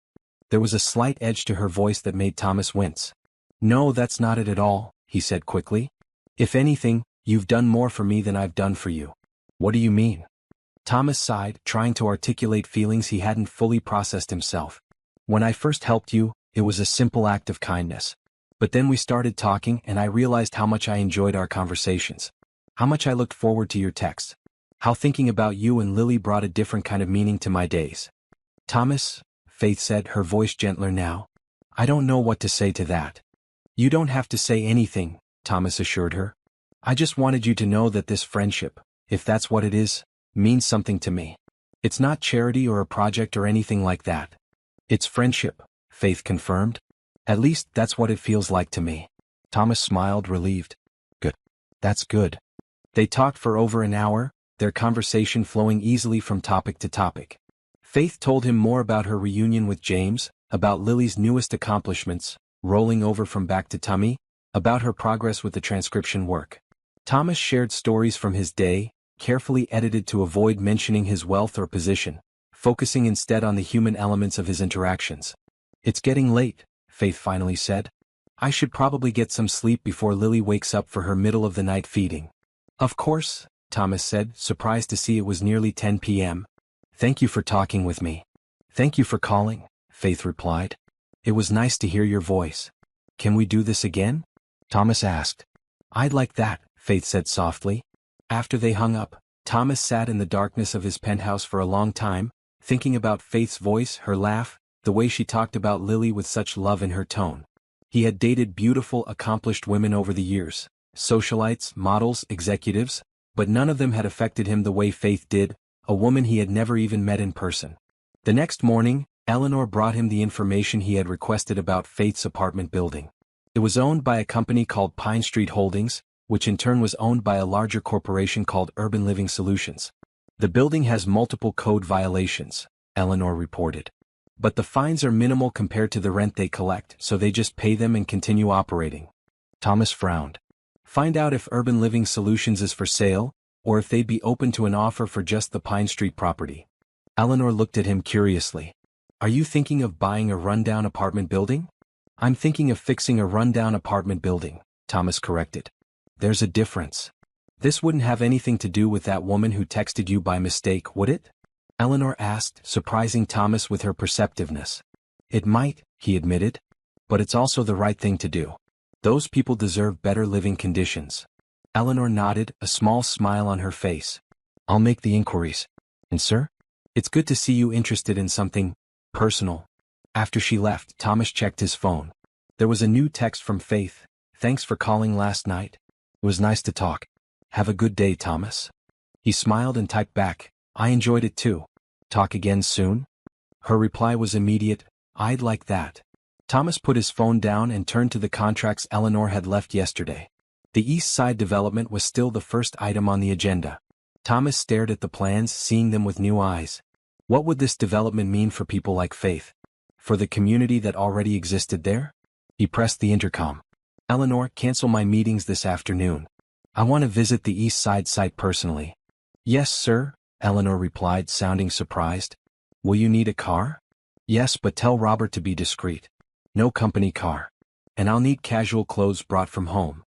There was a slight edge to her voice that made Thomas wince. "No, that's not it at all," he said quickly. If anything, you've done more for me than I've done for you. What do you mean? Thomas sighed, trying to articulate feelings he hadn't fully processed himself. When I first helped you, it was a simple act of kindness. But then we started talking and I realized how much I enjoyed our conversations. How much I looked forward to your texts. How thinking about you and Lily brought a different kind of meaning to my days. Thomas, Faith said, her voice gentler now. I don't know what to say to that. You don't have to say anything, Thomas assured her. I just wanted you to know that this friendship, if that's what it is, means something to me. It's not charity or a project or anything like that. It's friendship, Faith confirmed. At least that's what it feels like to me. Thomas smiled, relieved. Good. That's good. They talked for over an hour, their conversation flowing easily from topic to topic. Faith told him more about her reunion with James, about Lily's newest accomplishments, rolling over from back to tummy, about her progress with the transcription work. Thomas shared stories from his day, carefully edited to avoid mentioning his wealth or position, focusing instead on the human elements of his interactions. It's getting late, Faith finally said. I should probably get some sleep before Lily wakes up for her middle-of-the-night feeding. Of course, Thomas said, surprised to see it was nearly 10 p.m. Thank you for talking with me. Thank you for calling, Faith replied. It was nice to hear your voice. Can we do this again? Thomas asked. I'd like that, Faith said softly. After they hung up, Thomas sat in the darkness of his penthouse for a long time, thinking about Faith's voice, her laugh, the way she talked about Lily with such love in her tone. He had dated beautiful, accomplished women over the years, socialites, models, executives, but none of them had affected him the way Faith did, a woman he had never even met in person. The next morning, Eleanor brought him the information he had requested about Faith's apartment building. It was owned by a company called Pine Street Holdings, which in turn was owned by a larger corporation called Urban Living Solutions. The building has multiple code violations, Eleanor reported. But the fines are minimal compared to the rent they collect, so they just pay them and continue operating. Thomas frowned. Find out if Urban Living Solutions is for sale, or if they'd be open to an offer for just the Pine Street property. Eleanor looked at him curiously. Are you thinking of buying a rundown apartment building? I'm thinking of fixing a rundown apartment building, Thomas corrected. There's a difference. This wouldn't have anything to do with that woman who texted you by mistake, would it? Eleanor asked, surprising Thomas with her perceptiveness. It might, he admitted. But it's also the right thing to do. Those people deserve better living conditions. Eleanor nodded, a small smile on her face. I'll make the inquiries. And sir? It's good to see you interested in something personal. After she left, Thomas checked his phone. There was a new text from Faith. Thanks for calling last night. It was nice to talk. Have a good day, Thomas. He smiled and typed back. I enjoyed it too. Talk again soon? Her reply was immediate. I'd like that. Thomas put his phone down and turned to the contracts Eleanor had left yesterday. The East Side development was still the first item on the agenda. Thomas stared at the plans, seeing them with new eyes. What would this development mean for people like Faith? For the community that already existed there? He pressed the intercom. Eleanor, cancel my meetings this afternoon. I want to visit the East Side site personally. Yes, sir, Eleanor replied, sounding surprised. Will you need a car? Yes, but tell Robert to be discreet. No company car. And I'll need casual clothes brought from home.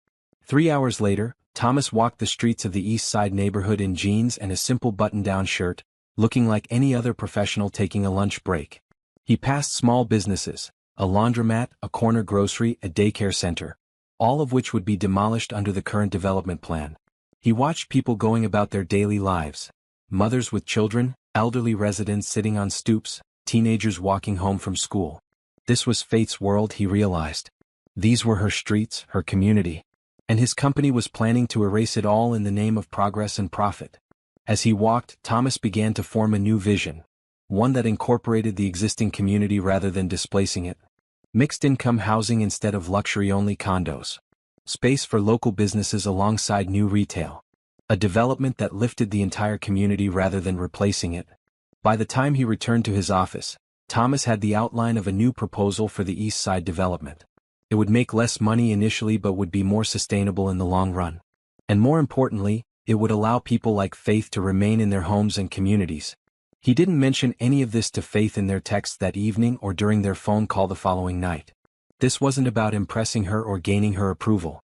3 hours later, Thomas walked the streets of the East Side neighborhood in jeans and a simple button-down shirt, looking like any other professional taking a lunch break. He passed small businesses, a laundromat, a corner grocery, a daycare center, all of which would be demolished under the current development plan. He watched people going about their daily lives. Mothers with children, elderly residents sitting on stoops, teenagers walking home from school. This was Faith's world, he realized. These were her streets, her community. And his company was planning to erase it all in the name of progress and profit. As he walked, Thomas began to form a new vision. One that incorporated the existing community rather than displacing it. Mixed-income housing instead of luxury-only condos. Space for local businesses alongside new retail. A development that lifted the entire community rather than replacing it. By the time he returned to his office, Thomas had the outline of a new proposal for the East Side development. It would make less money initially but would be more sustainable in the long run. And more importantly, it would allow people like Faith to remain in their homes and communities. He didn't mention any of this to Faith in their texts that evening or during their phone call the following night. This wasn't about impressing her or gaining her approval.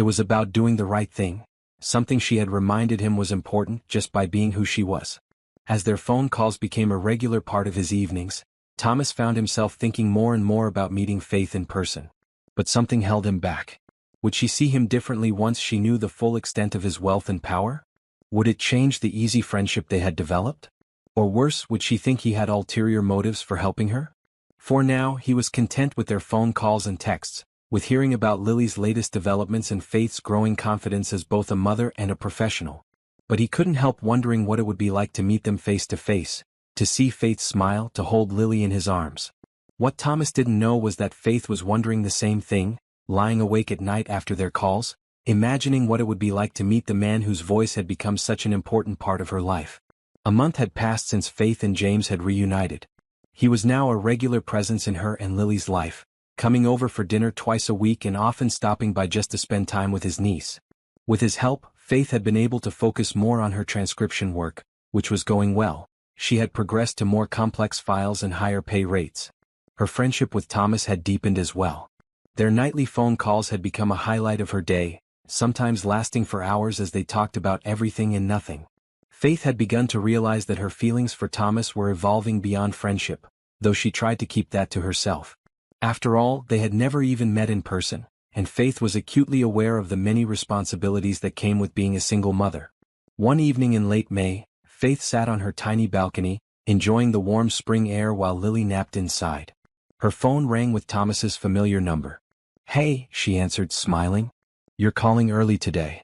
It was about doing the right thing, something she had reminded him was important just by being who she was. As their phone calls became a regular part of his evenings, Thomas found himself thinking more and more about meeting Faith in person. But something held him back. Would she see him differently once she knew the full extent of his wealth and power? Would it change the easy friendship they had developed? Or worse, would she think he had ulterior motives for helping her? For now, he was content with their phone calls and texts, with hearing about Lily's latest developments and Faith's growing confidence as both a mother and a professional. But he couldn't help wondering what it would be like to meet them face to face, to see Faith smile, to hold Lily in his arms. What Thomas didn't know was that Faith was wondering the same thing, lying awake at night after their calls, imagining what it would be like to meet the man whose voice had become such an important part of her life. A month had passed since Faith and James had reunited. He was now a regular presence in her and Lily's life, coming over for dinner twice a week and often stopping by just to spend time with his niece. With his help, Faith had been able to focus more on her transcription work, which was going well. She had progressed to more complex files and higher pay rates. Her friendship with Thomas had deepened as well. Their nightly phone calls had become a highlight of her day, sometimes lasting for hours as they talked about everything and nothing. Faith had begun to realize that her feelings for Thomas were evolving beyond friendship, though she tried to keep that to herself. After all, they had never even met in person, and Faith was acutely aware of the many responsibilities that came with being a single mother. One evening in late May, Faith sat on her tiny balcony, enjoying the warm spring air while Lily napped inside. Her phone rang with Thomas's familiar number. "Hey," she answered, smiling. "You're calling early today."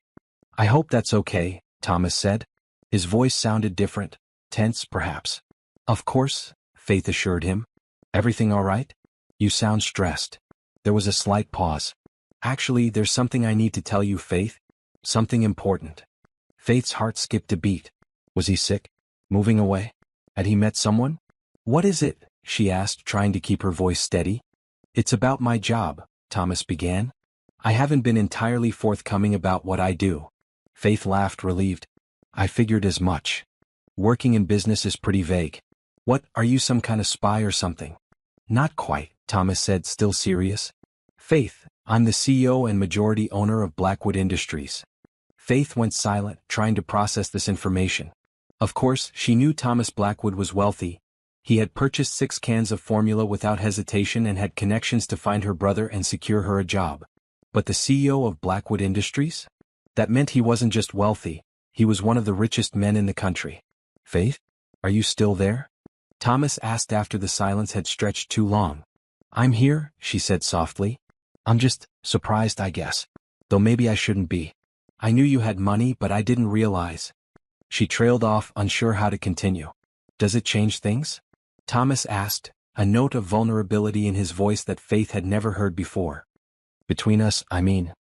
"I hope that's okay," Thomas said. His voice sounded different, tense perhaps. "Of course," Faith assured him. "Everything all right? You sound stressed." There was a slight pause. "Actually, there's something I need to tell you, Faith. Something important." Faith's heart skipped a beat. Was he sick? Moving away? Had he met someone? "What is it?" she asked, trying to keep her voice steady. "It's about my job," Thomas began. "I haven't been entirely forthcoming about what I do." Faith laughed, relieved. "I figured as much. Working in business is pretty vague. What, are you some kind of spy or something?" "Not quite," Thomas said, still serious. "Faith, I'm the CEO and majority owner of Blackwood Industries." Faith went silent, trying to process this information. Of course, she knew Thomas Blackwood was wealthy. He had purchased 6 cans of formula without hesitation and had connections to find her brother and secure her a job. But the CEO of Blackwood Industries? That meant he wasn't just wealthy, he was one of the richest men in the country. "Faith? Are you still there?" Thomas asked after the silence had stretched too long. "I'm here," she said softly. "I'm just surprised, I guess. Though maybe I shouldn't be. I knew you had money, but I didn't realize." She trailed off, unsure how to continue. "Does it change things?" Thomas asked, a note of vulnerability in his voice that Faith had never heard before. "Between us, I mean."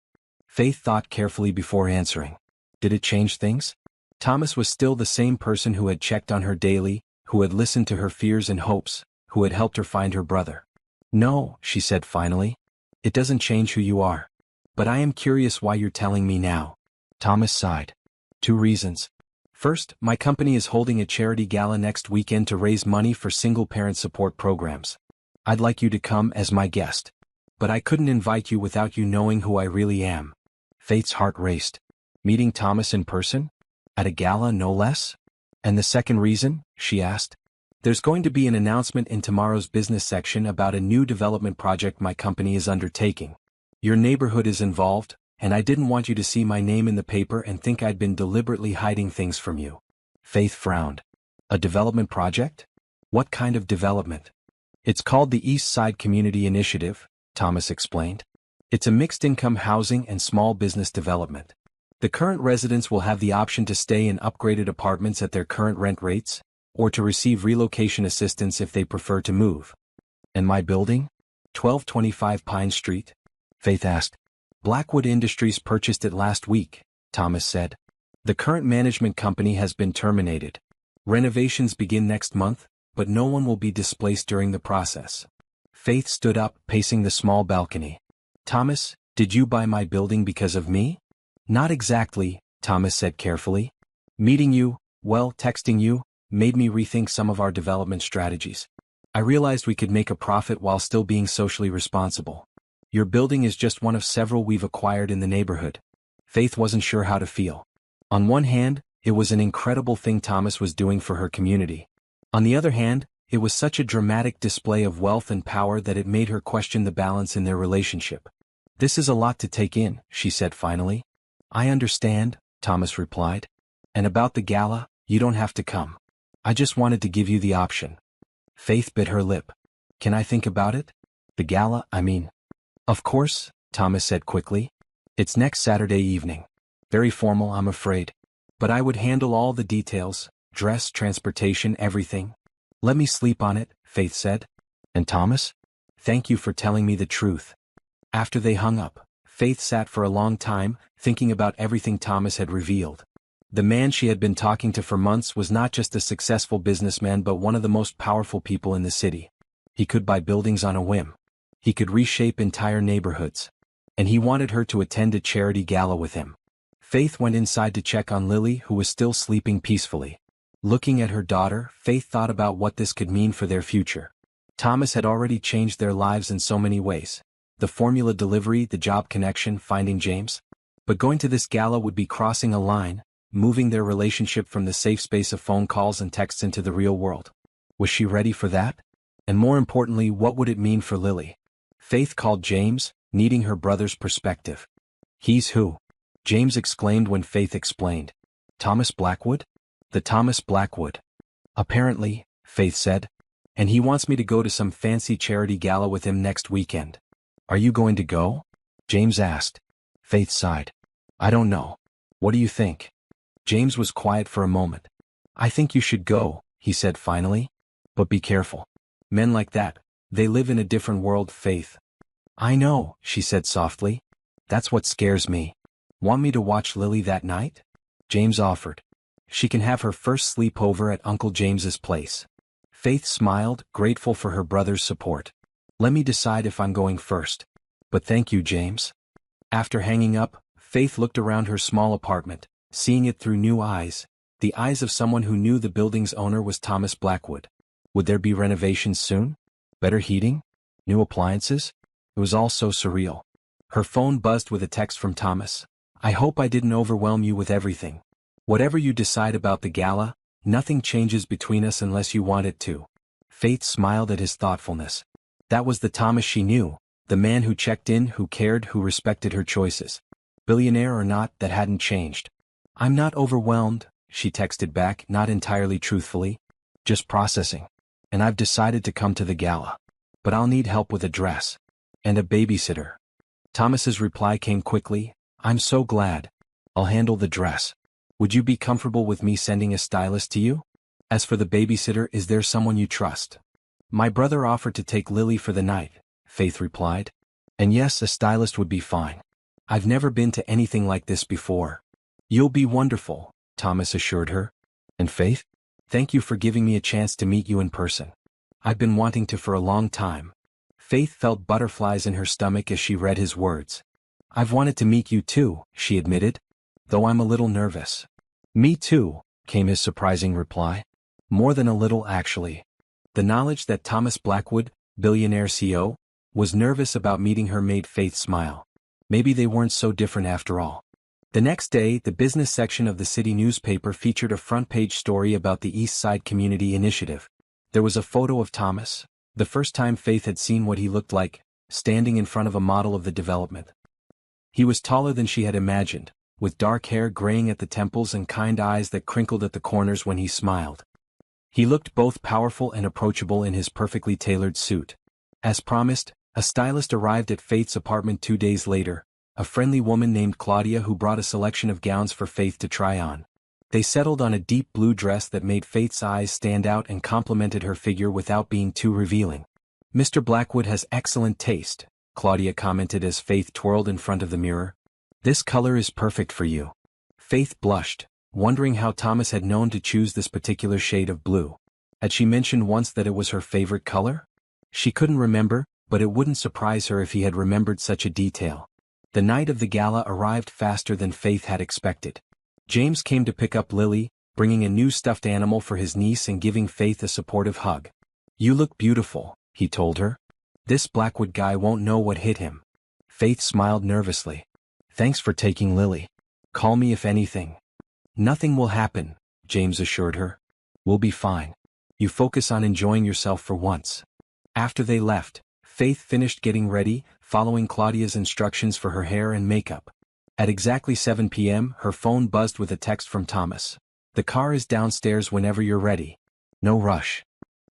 Faith thought carefully before answering. Did it change things? Thomas was still the same person who had checked on her daily, who had listened to her fears and hopes, who had helped her find her brother. "No," she said finally. "It doesn't change who you are. But I am curious why you're telling me now." Thomas sighed. 2 reasons. First, my company is holding a charity gala next weekend to raise money for single-parent support programs. I'd like you to come as my guest. But I couldn't invite you without you knowing who I really am. Faith's heart raced. Meeting Thomas in person? At a gala, no less? "And the second reason?" she asked. "There's going to be an announcement in tomorrow's business section about a new development project my company is undertaking. Your neighborhood is involved, and I didn't want you to see my name in the paper and think I'd been deliberately hiding things from you." Faith frowned. "A development project? What kind of development?" "It's called the East Side Community Initiative," Thomas explained. "It's a mixed-income housing and small business development. The current residents will have the option to stay in upgraded apartments at their current rent rates, or to receive relocation assistance if they prefer to move." "And my building? 1225 Pine Street?" Faith asked. "Blackwood Industries purchased it last week," Thomas said. "The current management company has been terminated. Renovations begin next month, but no one will be displaced during the process." Faith stood up, pacing the small balcony. "Thomas, did you buy my building because of me?" "Not exactly," Thomas said carefully. "Meeting you, well, texting you, made me rethink some of our development strategies. I realized we could make a profit while still being socially responsible. Your building is just one of several we've acquired in the neighborhood. Faith wasn't sure how to feel. On one hand, it was an incredible thing Thomas was doing for her community. On the other hand, it was such a dramatic display of wealth and power that it made her question the balance in their relationship. This is a lot to take in, she said finally. I understand, Thomas replied. And about the gala, you don't have to come. I just wanted to give you the option. Faith bit her lip. Can I think about it? The gala, I mean. Of course, Thomas said quickly. It's next Saturday evening. Very formal, I'm afraid. But I would handle all the details, dress, transportation, everything. Let me sleep on it, Faith said. And Thomas? Thank you for telling me the truth. After they hung up, Faith sat for a long time, thinking about everything Thomas had revealed. The man she had been talking to for months was not just a successful businessman but one of the most powerful people in the city. He could buy buildings on a whim. He could reshape entire neighborhoods. And he wanted her to attend a charity gala with him. Faith went inside to check on Lily, who was still sleeping peacefully. Looking at her daughter, Faith thought about what this could mean for their future. Thomas had already changed their lives in so many ways. The formula delivery, the job connection, finding James. But going to this gala would be crossing a line, moving their relationship from the safe space of phone calls and texts into the real world. Was she ready for that? And more importantly, what would it mean for Lily? Faith called James, needing her brother's perspective. He's who? James exclaimed when Faith explained. Thomas Blackwood? The Thomas Blackwood. Apparently, Faith said. And he wants me to go to some fancy charity gala with him next weekend. Are you going to go? James asked. Faith sighed. I don't know. What do you think? James was quiet for a moment. I think you should go, he said finally. But be careful. Men like that, they live in a different world, Faith. I know, she said softly. That's what scares me. Want me to watch Lily that night? James offered. She can have her first sleepover at Uncle James's place. Faith smiled, grateful for her brother's support. Let me decide if I'm going first. But thank you, James. After hanging up, Faith looked around her small apartment, seeing it through new eyes, the eyes of someone who knew the building's owner was Thomas Blackwood. Would there be renovations soon? Better heating? New appliances? It was all so surreal. Her phone buzzed with a text from Thomas. I hope I didn't overwhelm you with everything. Whatever you decide about the gala, nothing changes between us unless you want it to. Faith smiled at his thoughtfulness. That was the Thomas she knew, the man who checked in, who cared, who respected her choices. Billionaire or not, that hadn't changed. I'm not overwhelmed, she texted back, not entirely truthfully. Just processing. And I've decided to come to the gala. But I'll need help with a dress. And a babysitter. Thomas's reply came quickly. I'm so glad. I'll handle the dress. Would you be comfortable with me sending a stylist to you? As for the babysitter, is there someone you trust? My brother offered to take Lily for the night, Faith replied. And yes, a stylist would be fine. I've never been to anything like this before. You'll be wonderful, Thomas assured her. And Faith? Thank you for giving me a chance to meet you in person. I've been wanting to for a long time. Faith felt butterflies in her stomach as she read his words. I've wanted to meet you too, she admitted. Though I'm a little nervous. Me too, came his surprising reply. More than a little, actually. The knowledge that Thomas Blackwood, Billionaire CEO, was nervous about meeting her made Faith smile. Maybe they weren't so different after all. The next day, the business section of the city newspaper featured a front-page story about the East Side Community Initiative. There was a photo of Thomas, the first time Faith had seen what he looked like, standing in front of a model of the development. He was taller than she had imagined, with dark hair graying at the temples and kind eyes that crinkled at the corners when he smiled. He looked both powerful and approachable in his perfectly tailored suit. As promised, a stylist arrived at Faith's apartment 2 days later, a friendly woman named Claudia who brought a selection of gowns for Faith to try on. They settled on a deep blue dress that made Faith's eyes stand out and complemented her figure without being too revealing. Mr. Blackwood has excellent taste, Claudia commented as Faith twirled in front of the mirror. This color is perfect for you. Faith blushed, wondering how Thomas had known to choose this particular shade of blue. Had she mentioned once that it was her favorite color? She couldn't remember, but it wouldn't surprise her if he had remembered such a detail. The night of the gala arrived faster than Faith had expected. James came to pick up Lily, bringing a new stuffed animal for his niece and giving Faith a supportive hug. You look beautiful, he told her. This Blackwood guy won't know what hit him. Faith smiled nervously. Thanks for taking Lily. Call me if anything. Nothing will happen, James assured her. We'll be fine. You focus on enjoying yourself for once. After they left, Faith finished getting ready, following Claudia's instructions for her hair and makeup. At exactly 7 p.m., her phone buzzed with a text from Thomas. The car is downstairs whenever you're ready. No rush.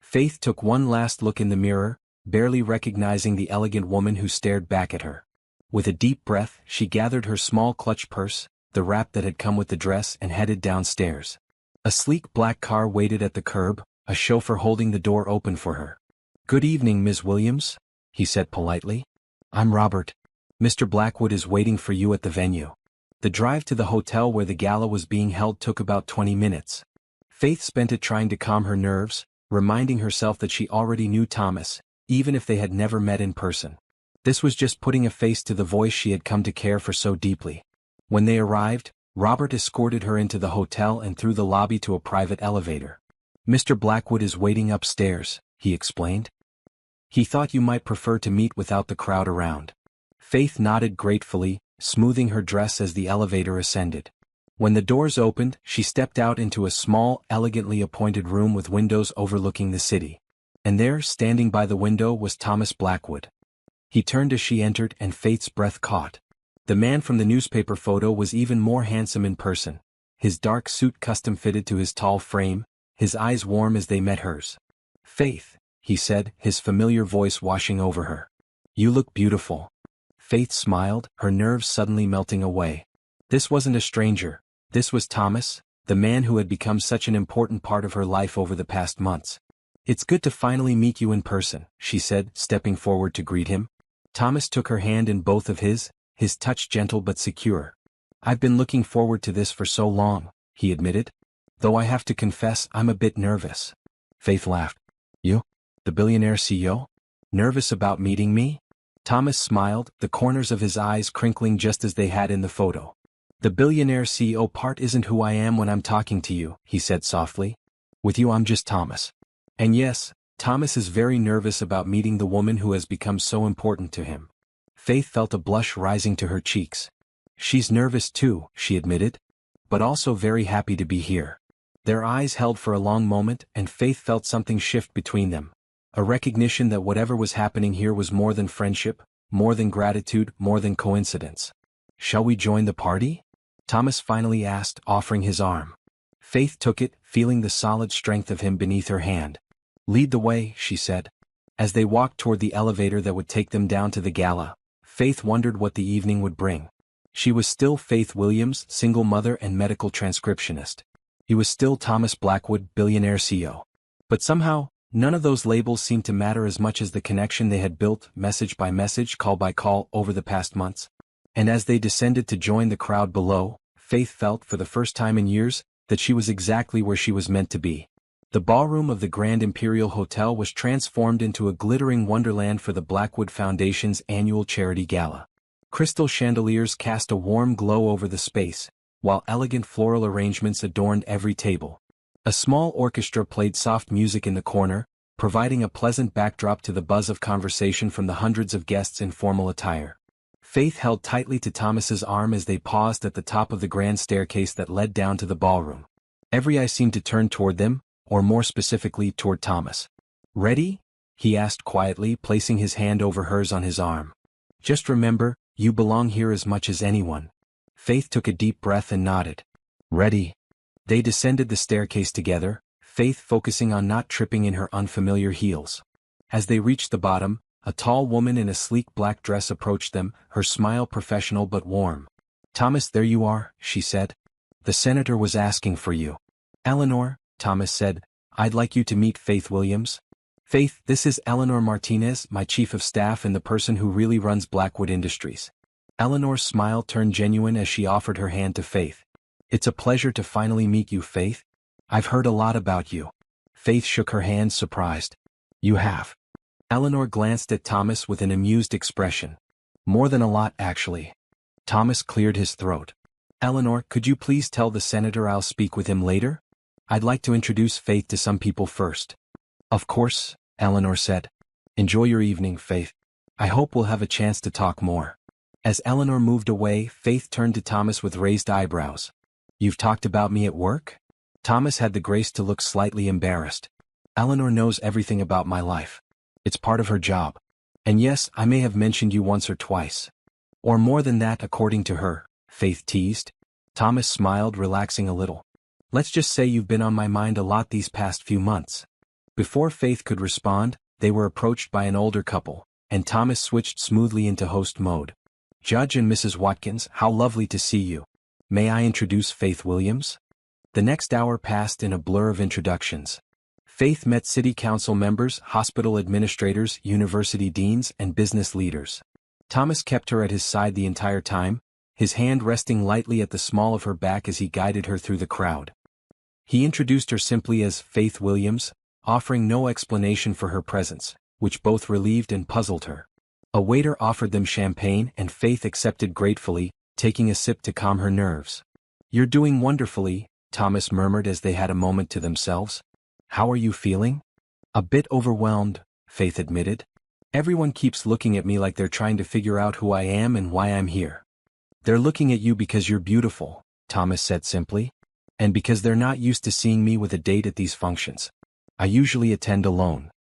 Faith took one last look in the mirror, barely recognizing the elegant woman who stared back at her. With a deep breath, she gathered her small clutch purse, the wrap that had come with the dress, and headed downstairs. A sleek black car waited at the curb, a chauffeur holding the door open for her. Good evening, Ms. Williams, he said politely. I'm Robert. Mr. Blackwood is waiting for you at the venue. The drive to the hotel where the gala was being held took about 20 minutes. Faith spent it trying to calm her nerves, reminding herself that she already knew Thomas, even if they had never met in person. This was just putting a face to the voice she had come to care for so deeply. When they arrived, Robert escorted her into the hotel and through the lobby to a private elevator. Mr. Blackwood is waiting upstairs, he explained. He thought you might prefer to meet without the crowd around. Faith nodded gratefully, smoothing her dress as the elevator ascended. When the doors opened, she stepped out into a small, elegantly appointed room with windows overlooking the city. And there, standing by the window, was Thomas Blackwood. He turned as she entered, and Faith's breath caught. The man from the newspaper photo was even more handsome in person. His dark suit custom fitted to his tall frame, his eyes warm as they met hers. Faith, he said, his familiar voice washing over her. You look beautiful. Faith smiled, her nerves suddenly melting away. This wasn't a stranger. This was Thomas, the man who had become such an important part of her life over the past months. It's good to finally meet you in person, she said, stepping forward to greet him. Thomas took her hand in both of his touch gentle but secure. I've been looking forward to this for so long, he admitted. Though I have to confess, I'm a bit nervous. Faith laughed. You? The billionaire CEO? Nervous about meeting me? Thomas smiled, the corners of his eyes crinkling just as they had in the photo. The billionaire CEO part isn't who I am when I'm talking to you, he said softly. With you I'm just Thomas. And yes, Thomas is very nervous about meeting the woman who has become so important to him. Faith felt a blush rising to her cheeks. She's nervous too, she admitted. But also very happy to be here. Their eyes held for a long moment, and Faith felt something shift between them. A recognition that whatever was happening here was more than friendship, more than gratitude, more than coincidence. Shall we join the party? Thomas finally asked, offering his arm. Faith took it, feeling the solid strength of him beneath her hand. Lead the way, she said. As they walked toward the elevator that would take them down to the gala, Faith wondered what the evening would bring. She was still Faith Williams, single mother and medical transcriptionist. He was still Thomas Blackwood, billionaire CEO. But somehow, none of those labels seemed to matter as much as the connection they had built, message by message, call by call, over the past months. And as they descended to join the crowd below, Faith felt, for the first time in years, that she was exactly where she was meant to be. The ballroom of the Grand Imperial Hotel was transformed into a glittering wonderland for the Blackwood Foundation's annual charity gala. Crystal chandeliers cast a warm glow over the space, while elegant floral arrangements adorned every table. A small orchestra played soft music in the corner, providing a pleasant backdrop to the buzz of conversation from the hundreds of guests in formal attire. Faith held tightly to Thomas's arm as they paused at the top of the grand staircase that led down to the ballroom. Every eye seemed to turn toward them, or more specifically toward Thomas. Ready? He asked quietly, placing his hand over hers on his arm. Just remember, you belong here as much as anyone. Faith took a deep breath and nodded. Ready. They descended the staircase together, Faith focusing on not tripping in her unfamiliar heels. As they reached the bottom, a tall woman in a sleek black dress approached them, her smile professional but warm. Thomas, there you are, she said. The senator was asking for you. Eleanor, Thomas said, I'd like you to meet Faith Williams. Faith, this is Eleanor Martinez, my chief of staff and the person who really runs Blackwood Industries. Eleanor's smile turned genuine as she offered her hand to Faith. It's a pleasure to finally meet you, Faith. I've heard a lot about you. Faith shook her hand, surprised. You have. Eleanor glanced at Thomas with an amused expression. More than a lot, actually. Thomas cleared his throat. Eleanor, could you please tell the senator I'll speak with him later? I'd like to introduce Faith to some people first. Of course, Eleanor said. Enjoy your evening, Faith. I hope we'll have a chance to talk more. As Eleanor moved away, Faith turned to Thomas with raised eyebrows. "You've talked about me at work?" Thomas had the grace to look slightly embarrassed. "Eleanor knows everything about my life. It's part of her job. And yes, I may have mentioned you once or twice. Or more than that according to her," Faith teased. Thomas smiled, relaxing a little. "Let's just say you've been on my mind a lot these past few months." Before Faith could respond, they were approached by an older couple, and Thomas switched smoothly into host mode. "Judge and Mrs. Watkins, how lovely to see you. May I introduce Faith Williams?" The next hour passed in a blur of introductions. Faith met city council members, hospital administrators, university deans, and business leaders. Thomas kept her at his side the entire time, his hand resting lightly at the small of her back as he guided her through the crowd. He introduced her simply as Faith Williams, offering no explanation for her presence, which both relieved and puzzled her. A waiter offered them champagne and Faith accepted gratefully, taking a sip to calm her nerves. "You're doing wonderfully," Thomas murmured as they had a moment to themselves. "How are you feeling?" "A bit overwhelmed," Faith admitted. "Everyone keeps looking at me like they're trying to figure out who I am and why I'm here." "They're looking at you because you're beautiful," Thomas said simply. "And because they're not used to seeing me with a date at these functions. I usually attend alone."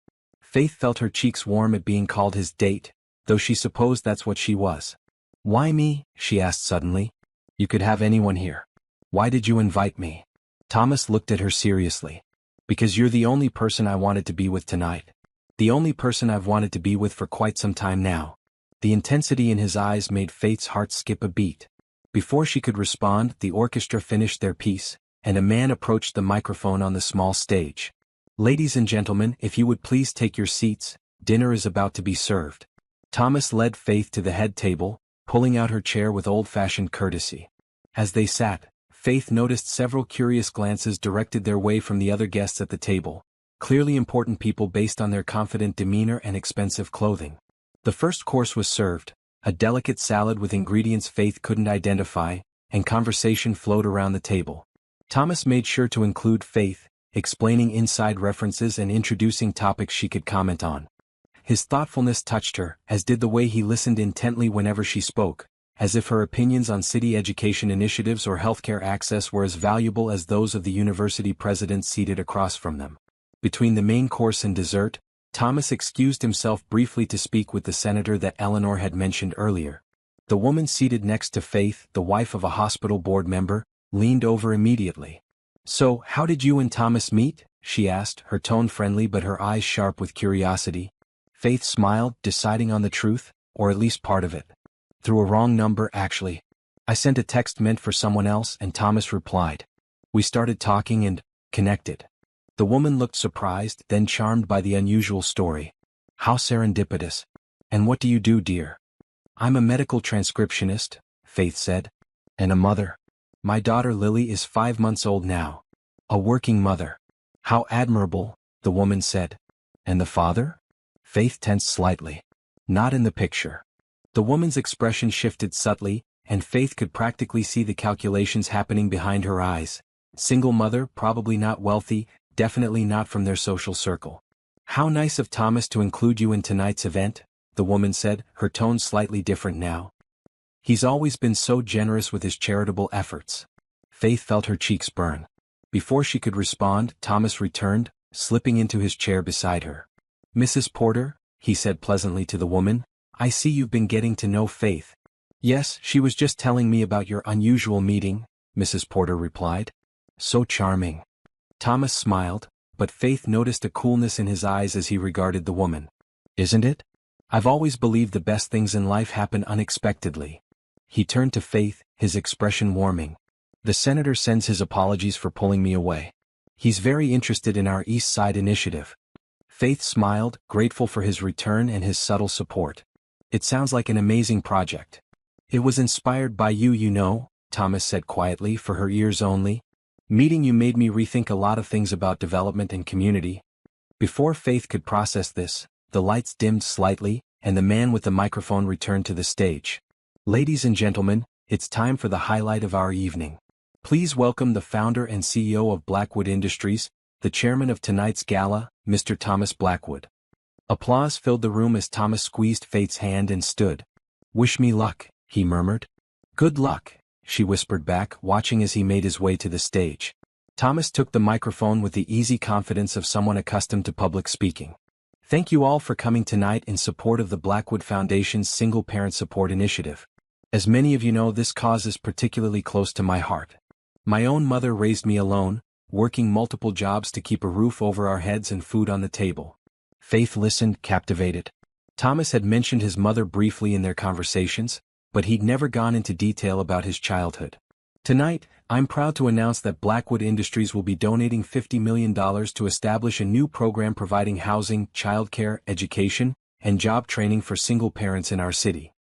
Faith felt her cheeks warm at being called his date, though she supposed that's what she was. "Why me?" she asked suddenly. "You could have anyone here. Why did you invite me?" Thomas looked at her seriously. "Because you're the only person I wanted to be with tonight. The only person I've wanted to be with for quite some time now." The intensity in his eyes made Faith's heart skip a beat. Before she could respond, the orchestra finished their piece, and a man approached the microphone on the small stage. "Ladies and gentlemen, if you would please take your seats, dinner is about to be served." Thomas led Faith to the head table, pulling out her chair with old-fashioned courtesy. As they sat, Faith noticed several curious glances directed their way from the other guests at the table, clearly important people based on their confident demeanor and expensive clothing. The first course was served, a delicate salad with ingredients Faith couldn't identify, and conversation flowed around the table. Thomas made sure to include Faith, explaining inside references and introducing topics she could comment on. His thoughtfulness touched her, as did the way he listened intently whenever she spoke, as if her opinions on city education initiatives or healthcare access were as valuable as those of the university president seated across from them. Between the main course and dessert, Thomas excused himself briefly to speak with the senator that Eleanor had mentioned earlier. The woman seated next to Faith, the wife of a hospital board member, leaned over immediately. "So, how did you and Thomas meet?" she asked, her tone friendly but her eyes sharp with curiosity. Faith smiled, deciding on the truth, or at least part of it. "Through a wrong number, actually. I sent a text meant for someone else and Thomas replied. We started talking and connected." The woman looked surprised, then charmed by the unusual story. "How serendipitous. And what do you do, dear?" "I'm a medical transcriptionist," Faith said. "And a mother. My daughter Lily is 5 months old now. A working mother." "How admirable," the woman said. "And the father?" Faith tensed slightly. "Not in the picture." The woman's expression shifted subtly, and Faith could practically see the calculations happening behind her eyes. Single mother, probably not wealthy, definitely not from their social circle. "How nice of Thomas to include you in tonight's event," the woman said, her tone slightly different now. "He's always been so generous with his charitable efforts." Faith felt her cheeks burn. Before she could respond, Thomas returned, slipping into his chair beside her. "Mrs. Porter," he said pleasantly to the woman, "I see you've been getting to know Faith." "Yes, she was just telling me about your unusual meeting," Mrs. Porter replied. "So charming." Thomas smiled, but Faith noticed a coolness in his eyes as he regarded the woman. "Isn't it? I've always believed the best things in life happen unexpectedly." He turned to Faith, his expression warming. "The senator sends his apologies for pulling me away. He's very interested in our East Side initiative." Faith smiled, grateful for his return and his subtle support. "It sounds like an amazing project." "It was inspired by you, you know," Thomas said quietly, for her ears only. "Meeting you made me rethink a lot of things about development and community." Before Faith could process this, the lights dimmed slightly, and the man with the microphone returned to the stage. "Ladies and gentlemen, it's time for the highlight of our evening. Please welcome the founder and CEO of Blackwood Industries, the chairman of tonight's gala, Mr. Thomas Blackwood." Applause filled the room as Thomas squeezed Faith's hand and stood. "Wish me luck," he murmured. Good luck, she whispered back, watching as he made his way to the stage. Thomas took the microphone with the easy confidence of someone accustomed to public speaking. Thank you all for coming tonight in support of the Blackwood Foundation's Single Parent Support Initiative. As many of you know, this cause is particularly close to my heart. My own mother raised me alone, working multiple jobs to keep a roof over our heads and food on the table. Faith listened, captivated. Thomas had mentioned his mother briefly in their conversations, but he'd never gone into detail about his childhood. Tonight, I'm proud to announce that Blackwood Industries will be donating $50 million to establish a new program providing housing, childcare, education, and job training for single parents in our city.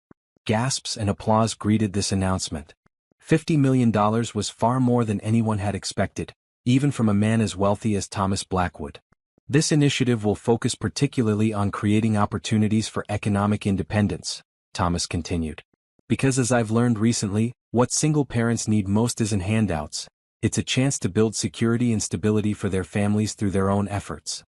Gasps and applause greeted this announcement. $50 million was far more than anyone had expected, even from a man as wealthy as Thomas Blackwood. This initiative will focus particularly on creating opportunities for economic independence, Thomas continued. Because as I've learned recently, what single parents need most isn't handouts, it's a chance to build security and stability for their families through their own efforts.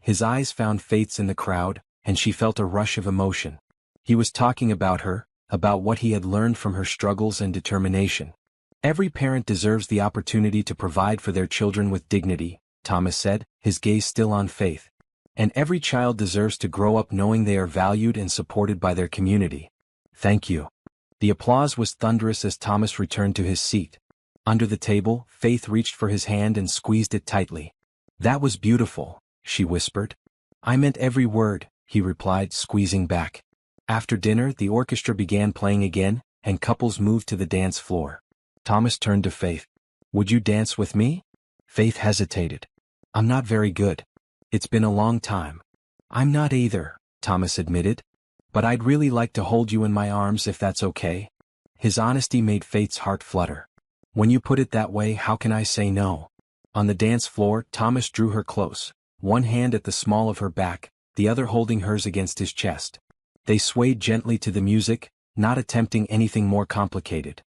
His eyes found Faith's in the crowd, and she felt a rush of emotion. He was talking about her, about what he had learned from her struggles and determination. Every parent deserves the opportunity to provide for their children with dignity, Thomas said, his gaze still on Faith. And every child deserves to grow up knowing they are valued and supported by their community. Thank you. The applause was thunderous as Thomas returned to his seat. Under the table, Faith reached for his hand and squeezed it tightly. That was beautiful, she whispered. I meant every word, he replied, squeezing back. After dinner, the orchestra began playing again, and couples moved to the dance floor. Thomas turned to Faith. Would you dance with me? Faith hesitated. I'm not very good. It's been a long time. I'm not either, Thomas admitted. But I'd really like to hold you in my arms if that's okay. His honesty made Faith's heart flutter. When you put it that way, how can I say no? On the dance floor, Thomas drew her close, one hand at the small of her back, the other holding hers against his chest. They swayed gently to the music, not attempting anything more complicated.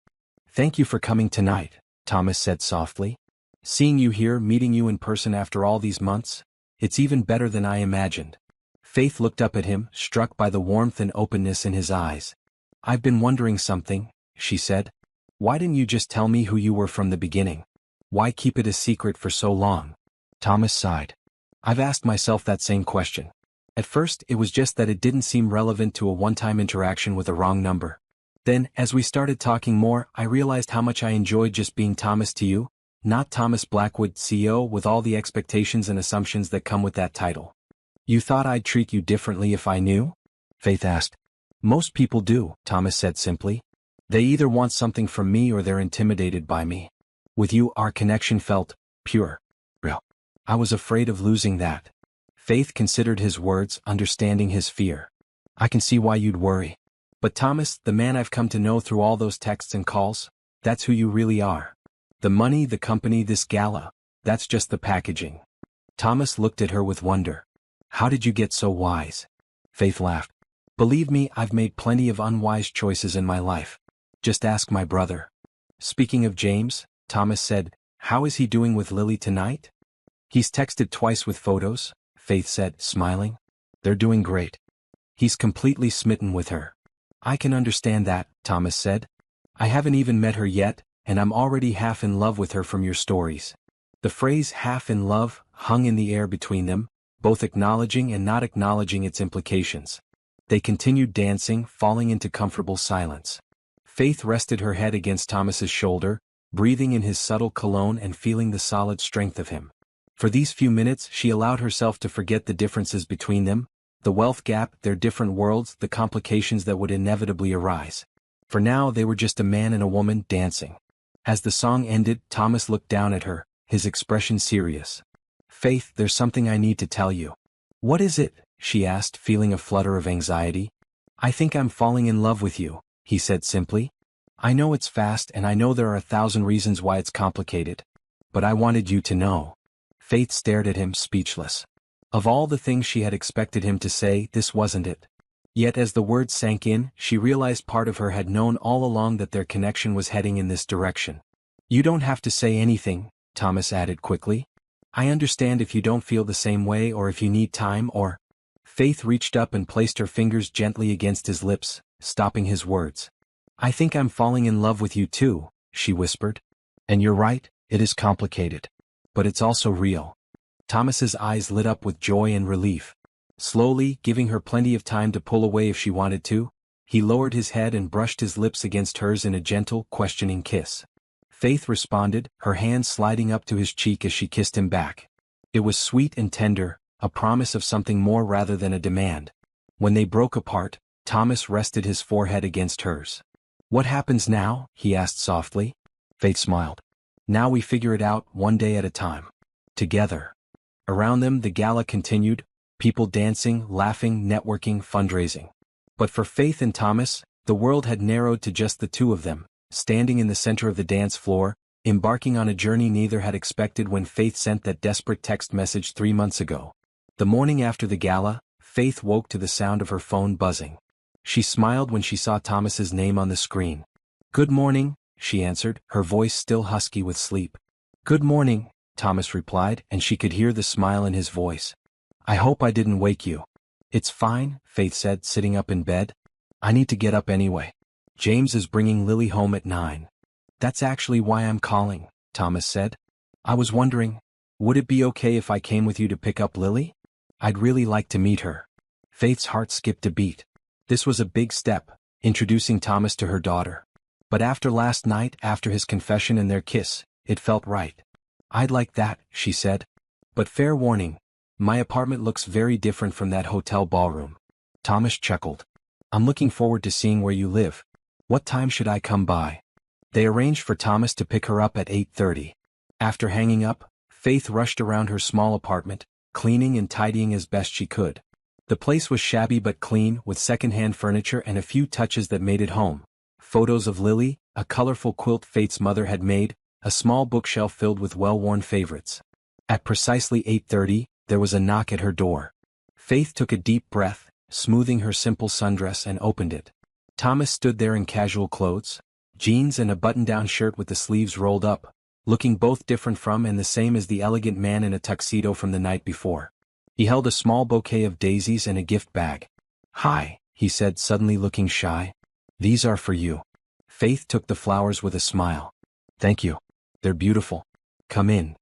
Thank you for coming tonight, Thomas said softly. Seeing you here, meeting you in person after all these months, it's even better than I imagined. Faith looked up at him, struck by the warmth and openness in his eyes. I've been wondering something, she said. Why didn't you just tell me who you were from the beginning? Why keep it a secret for so long? Thomas sighed. I've asked myself that same question. At first, it was just that it didn't seem relevant to a one-time interaction with a wrong number. Then, as we started talking more, I realized how much I enjoyed just being Thomas to you, not Thomas Blackwood, CEO, with all the expectations and assumptions that come with that title. You thought I'd treat you differently if I knew? Faith asked. Most people do, Thomas said simply. They either want something from me or they're intimidated by me. With you, our connection felt pure, real. I was afraid of losing that. Faith considered his words, understanding his fear. I can see why you'd worry. But Thomas, the man I've come to know through all those texts and calls, that's who you really are. The money, the company, this gala, that's just the packaging. Thomas looked at her with wonder. How did you get so wise? Faith laughed. Believe me, I've made plenty of unwise choices in my life. Just ask my brother. Speaking of James, Thomas said, how is he doing with Lily tonight? He's texted twice with photos, Faith said, smiling. They're doing great. He's completely smitten with her. I can understand that, Thomas said. I haven't even met her yet, and I'm already half in love with her from your stories. The phrase half in love hung in the air between them, both acknowledging and not acknowledging its implications. They continued dancing, falling into comfortable silence. Faith rested her head against Thomas's shoulder, breathing in his subtle cologne and feeling the solid strength of him. For these few minutes she allowed herself to forget the differences between them, the wealth gap, their different worlds, the complications that would inevitably arise. For now they were just a man and a woman dancing. As the song ended, Thomas looked down at her, his expression serious. Faith, there's something I need to tell you. What is it? She asked, feeling a flutter of anxiety. I think I'm falling in love with you, he said simply. I know it's fast and I know there are 1,000 reasons why it's complicated. But I wanted you to know. Faith stared at him, speechless. Of all the things she had expected him to say, this wasn't it. Yet as the words sank in, she realized part of her had known all along that their connection was heading in this direction. You don't have to say anything, Thomas added quickly. I understand if you don't feel the same way or if you need time or... Faith reached up and placed her fingers gently against his lips, stopping his words. I think I'm falling in love with you too, she whispered. And you're right, it is complicated. But it's also real. Thomas's eyes lit up with joy and relief. Slowly, giving her plenty of time to pull away if she wanted to, he lowered his head and brushed his lips against hers in a gentle, questioning kiss. Faith responded, her hand sliding up to his cheek as she kissed him back. It was sweet and tender, a promise of something more rather than a demand. When they broke apart, Thomas rested his forehead against hers. What happens now? He asked softly. Faith smiled. Now we figure it out, one day at a time. Together. Around them the gala continued, people dancing, laughing, networking, fundraising. But for Faith and Thomas, the world had narrowed to just the two of them, standing in the center of the dance floor, embarking on a journey neither had expected when Faith sent that desperate text message 3 months ago. The morning after the gala, Faith woke to the sound of her phone buzzing. She smiled when she saw Thomas's name on the screen. Good morning, she answered, her voice still husky with sleep. Good morning, Thomas replied, and she could hear the smile in his voice. I hope I didn't wake you. It's fine, Faith said, sitting up in bed. I need to get up anyway. James is bringing Lily home at 9. That's actually why I'm calling, Thomas said. I was wondering, would it be okay if I came with you to pick up Lily? I'd really like to meet her. Faith's heart skipped a beat. This was a big step, introducing Thomas to her daughter. But after last night, after his confession and their kiss, it felt right. I'd like that, she said. But fair warning, my apartment looks very different from that hotel ballroom. Thomas chuckled. I'm looking forward to seeing where you live. What time should I come by? They arranged for Thomas to pick her up at 8:30. After hanging up, Faith rushed around her small apartment, cleaning and tidying as best she could. The place was shabby but clean, with second-hand furniture and a few touches that made it home. Photos of Lily, a colorful quilt Faith's mother had made, a small bookshelf filled with well-worn favorites. At precisely 8:30, there was a knock at her door. Faith took a deep breath, smoothing her simple sundress, and opened it. Thomas stood there in casual clothes, jeans and a button-down shirt with the sleeves rolled up, looking both different from and the same as the elegant man in a tuxedo from the night before. He held a small bouquet of daisies and a gift bag. Hi, he said, suddenly looking shy. These are for you. Faith took the flowers with a smile. Thank you. They're beautiful. Come in.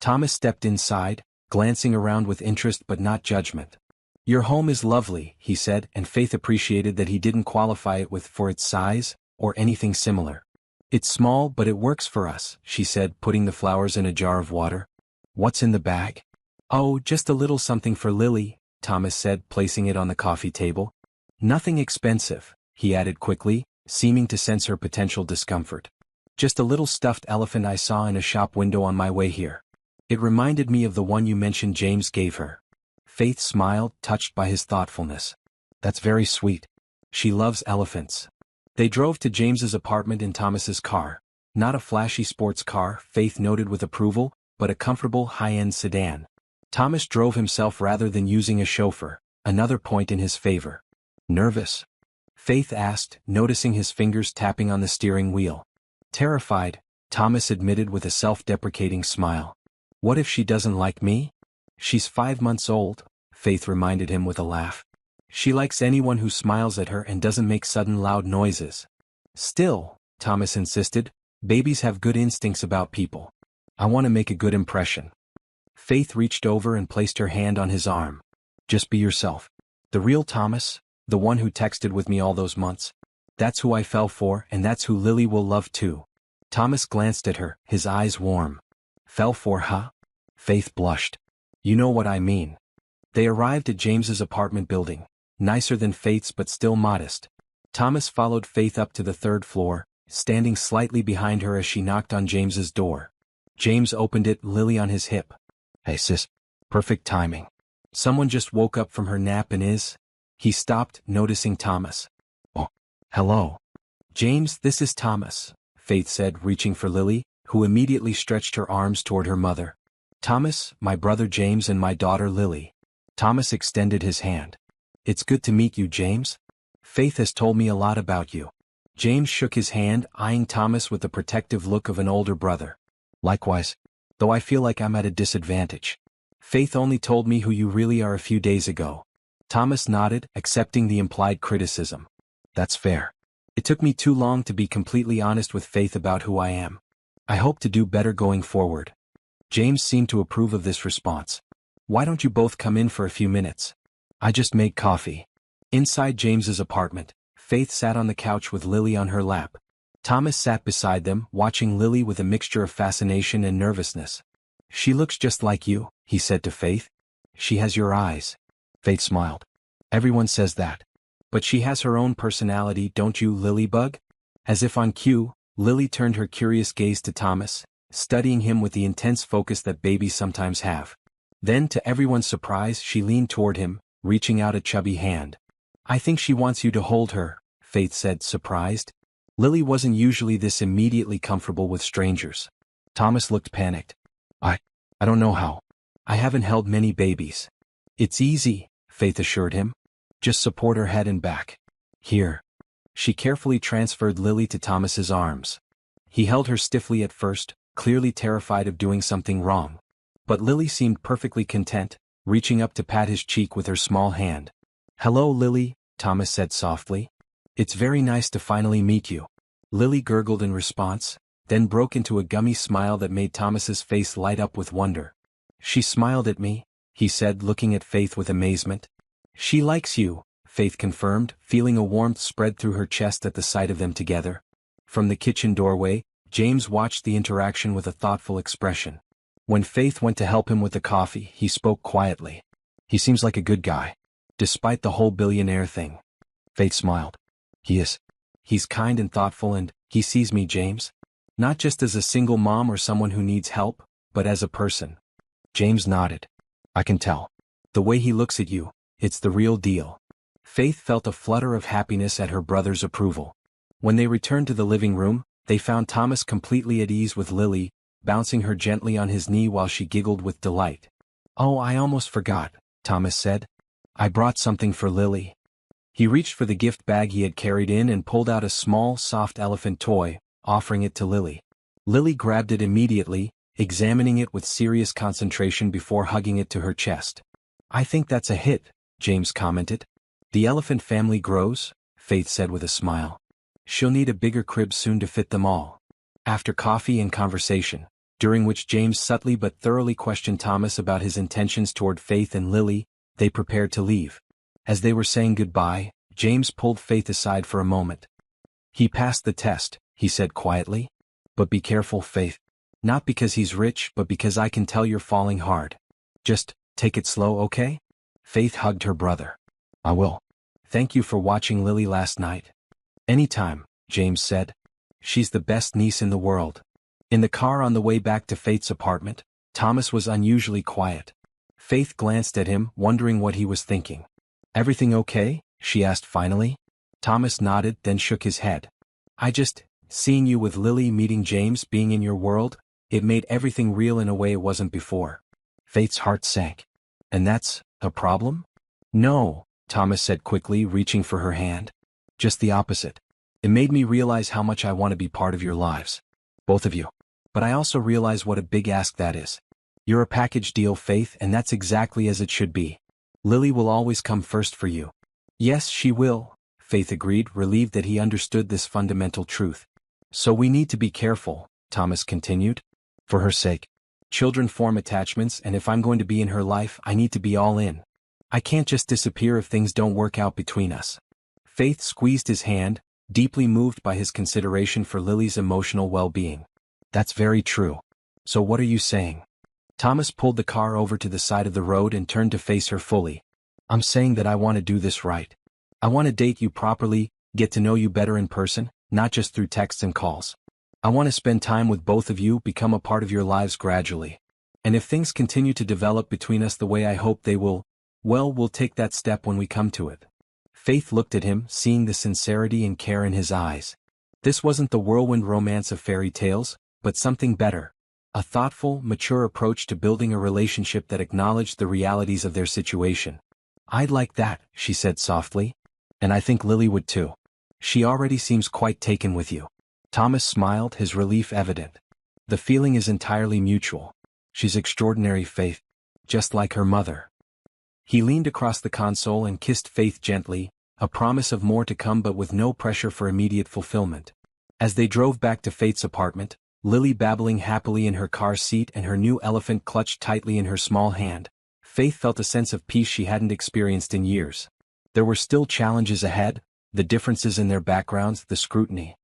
Thomas stepped inside, glancing around with interest but not judgment. Your home is lovely, he said, and Faith appreciated that he didn't qualify it with for its size, or anything similar. It's small but it works for us, she said, putting the flowers in a jar of water. What's in the bag? Oh, just a little something for Lily, Thomas said, placing it on the coffee table. Nothing expensive, he added quickly, seeming to sense her potential discomfort. Just a little stuffed elephant I saw in a shop window on my way here. It reminded me of the one you mentioned James gave her. Faith smiled, touched by his thoughtfulness. That's very sweet. She loves elephants. They drove to James's apartment in Thomas's car. Not a flashy sports car, Faith noted with approval, but a comfortable high-end sedan. Thomas drove himself rather than using a chauffeur, another point in his favor. Nervous? Faith asked, noticing his fingers tapping on the steering wheel. Terrified, Thomas admitted with a self-deprecating smile. What if she doesn't like me? She's 5 months old, Faith reminded him with a laugh. She likes anyone who smiles at her and doesn't make sudden loud noises. Still, Thomas insisted, babies have good instincts about people. I want to make a good impression. Faith reached over and placed her hand on his arm. Just be yourself. The real Thomas, the one who texted with me all those months. That's who I fell for, and that's who Lily will love too. Thomas glanced at her, his eyes warm. Fell for, huh? Faith blushed. You know what I mean. They arrived at James's apartment building, nicer than Faith's but still modest. Thomas followed Faith up to the 3rd floor, standing slightly behind her as she knocked on James's door. James opened it, Lily on his hip. Hey sis. Perfect timing. Someone just woke up from her nap and is... He stopped, noticing Thomas. Oh, hello. James, this is Thomas, Faith said, reaching for Lily, who immediately stretched her arms toward her mother. Thomas, my brother James and my daughter Lily. Thomas extended his hand. It's good to meet you, James. Faith has told me a lot about you. James shook his hand, eyeing Thomas with the protective look of an older brother. Likewise. Though I feel like I'm at a disadvantage. Faith only told me who you really are a few days ago. Thomas nodded, accepting the implied criticism. That's fair. It took me too long to be completely honest with Faith about who I am. I hope to do better going forward. James seemed to approve of this response. Why don't you both come in for a few minutes? I just made coffee. Inside James's apartment, Faith sat on the couch with Lily on her lap. Thomas sat beside them, watching Lily with a mixture of fascination and nervousness. She looks just like you, he said to Faith. She has your eyes. Faith smiled. Everyone says that. But she has her own personality, don't you, Lilybug? As if on cue, Lily turned her curious gaze to Thomas, studying him with the intense focus that babies sometimes have. Then, to everyone's surprise, she leaned toward him, reaching out a chubby hand. I think she wants you to hold her, Faith said, surprised. Lily wasn't usually this immediately comfortable with strangers. Thomas looked panicked. I don't know how. I haven't held many babies. It's easy, Faith assured him. Just support her head and back. Here. She carefully transferred Lily to Thomas's arms. He held her stiffly at first, clearly terrified of doing something wrong. But Lily seemed perfectly content, reaching up to pat his cheek with her small hand. Hello, Lily, Thomas said softly. It's very nice to finally meet you. Lily gurgled in response, then broke into a gummy smile that made Thomas's face light up with wonder. She smiled at me, he said, looking at Faith with amazement. She likes you, Faith confirmed, feeling a warmth spread through her chest at the sight of them together. From the kitchen doorway, James watched the interaction with a thoughtful expression. When Faith went to help him with the coffee, he spoke quietly. He seems like a good guy. Despite the whole billionaire thing. Faith smiled. He is. He's kind and thoughtful, and he sees me, James. Not just as a single mom or someone who needs help, but as a person. James nodded. I can tell. The way he looks at you, it's the real deal. Faith felt a flutter of happiness at her brother's approval. When they returned to the living room, they found Thomas completely at ease with Lily, bouncing her gently on his knee while she giggled with delight. Oh, I almost forgot, Thomas said. I brought something for Lily. He reached for the gift bag he had carried in and pulled out a small, soft elephant toy, offering it to Lily. Lily grabbed it immediately, examining it with serious concentration before hugging it to her chest. I think that's a hit, James commented. The elephant family grows, Faith said with a smile. She'll need a bigger crib soon to fit them all. After coffee and conversation, during which James subtly but thoroughly questioned Thomas about his intentions toward Faith and Lily, they prepared to leave. As they were saying goodbye, James pulled Faith aside for a moment. He passed the test, he said quietly. But be careful, Faith. Not because he's rich, but because I can tell you're falling hard. Just take it slow, okay? Faith hugged her brother. I will. Thank you for watching Lily last night. Anytime, James said. She's the best niece in the world. In the car on the way back to Faith's apartment, Thomas was unusually quiet. Faith glanced at him, wondering what he was thinking. Everything okay? She asked finally. Thomas nodded, then shook his head. Seeing you with Lily, meeting James, being in your world, it made everything real in a way it wasn't before. Faith's heart sank. And that's a problem? No, Thomas said quickly, reaching for her hand. Just the opposite. It made me realize how much I want to be part of your lives. Both of you. But I also realize what a big ask that is. You're a package deal, Faith, and that's exactly as it should be. Lily will always come first for you. Yes, she will, Faith agreed, relieved that he understood this fundamental truth. So we need to be careful, Thomas continued. For her sake. Children form attachments, and if I'm going to be in her life, I need to be all in. I can't just disappear if things don't work out between us. Faith squeezed his hand, deeply moved by his consideration for Lily's emotional well-being. That's very true. So what are you saying? Thomas pulled the car over to the side of the road and turned to face her fully. I'm saying that I want to do this right. I want to date you properly, get to know you better in person, not just through texts and calls. I want to spend time with both of you, become a part of your lives gradually. And if things continue to develop between us the way I hope they will, well, we'll take that step when we come to it. Faith looked at him, seeing the sincerity and care in his eyes. This wasn't the whirlwind romance of fairy tales, but something better. A thoughtful, mature approach to building a relationship that acknowledged the realities of their situation. I'd like that, she said softly. And I think Lily would too. She already seems quite taken with you. Thomas smiled, his relief evident. The feeling is entirely mutual. She's extraordinary, Faith. Just like her mother. He leaned across the console and kissed Faith gently, a promise of more to come but with no pressure for immediate fulfillment. As they drove back to Faith's apartment, Lily babbling happily in her car seat and her new elephant clutched tightly in her small hand, Faith felt a sense of peace she hadn't experienced in years. There were still challenges ahead, the differences in their backgrounds, the scrutiny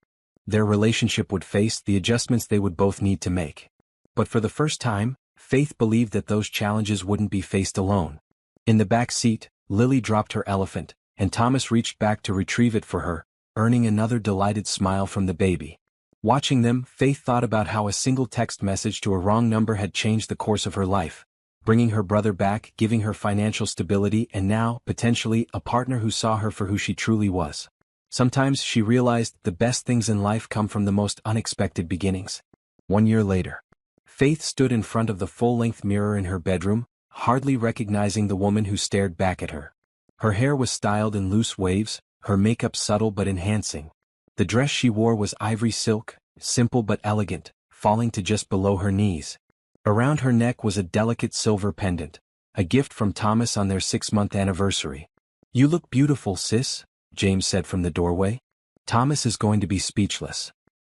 their relationship would face, the adjustments they would both need to make. But for the first time, Faith believed that those challenges wouldn't be faced alone. In the back seat, Lily dropped her elephant, and Thomas reached back to retrieve it for her, earning another delighted smile from the baby. Watching them, Faith thought about how a single text message to a wrong number had changed the course of her life, bringing her brother back, giving her financial stability, and now, potentially, a partner who saw her for who she truly was. Sometimes she realized the best things in life come from the most unexpected beginnings. 1 year later, Faith stood in front of the full-length mirror in her bedroom, hardly recognizing the woman who stared back at her. Her hair was styled in loose waves, her makeup subtle but enhancing. The dress she wore was ivory silk, simple but elegant, falling to just below her knees. Around her neck was a delicate silver pendant, a gift from Thomas on their 6-month anniversary. "You look beautiful, sis," James said from the doorway. Thomas is going to be speechless.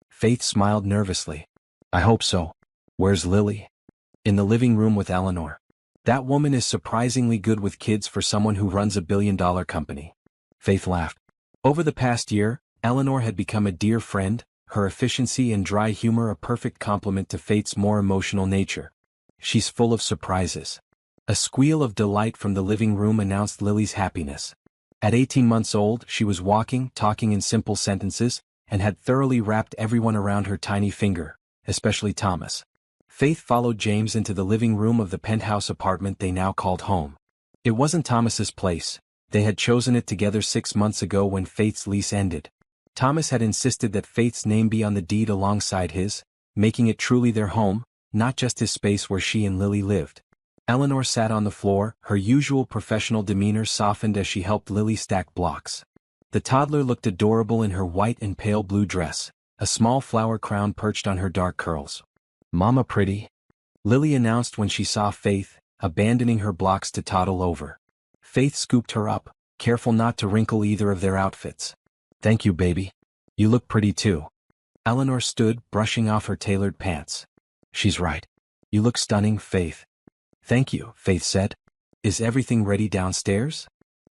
Faith smiled nervously. "I hope so. Where's Lily?" "In the living room with Eleanor. That woman is surprisingly good with kids for someone who runs a billion-dollar company." Faith laughed. Over the past year, Eleanor had become a dear friend, her efficiency and dry humor a perfect complement to Faith's more emotional nature. "She's full of surprises." A squeal of delight from the living room announced Lily's happiness. At 18 months old, she was walking, talking in simple sentences, and had thoroughly wrapped everyone around her tiny finger, especially Thomas. Faith followed James into the living room of the penthouse apartment they now called home. It wasn't Thomas's place. They had chosen it together 6 months ago when Faith's lease ended. Thomas had insisted that Faith's name be on the deed alongside his, making it truly their home, not just his space where she and Lily lived. Eleanor sat on the floor, her usual professional demeanor softened as she helped Lily stack blocks. The toddler looked adorable in her white and pale blue dress, a small flower crown perched on her dark curls. "Mama pretty," Lily announced when she saw Faith, abandoning her blocks to toddle over. Faith scooped her up, careful not to wrinkle either of their outfits. "Thank you, baby. You look pretty too." Eleanor stood, brushing off her tailored pants. "She's right. You look stunning, Faith." "Thank you," Faith said. "Is everything ready downstairs?"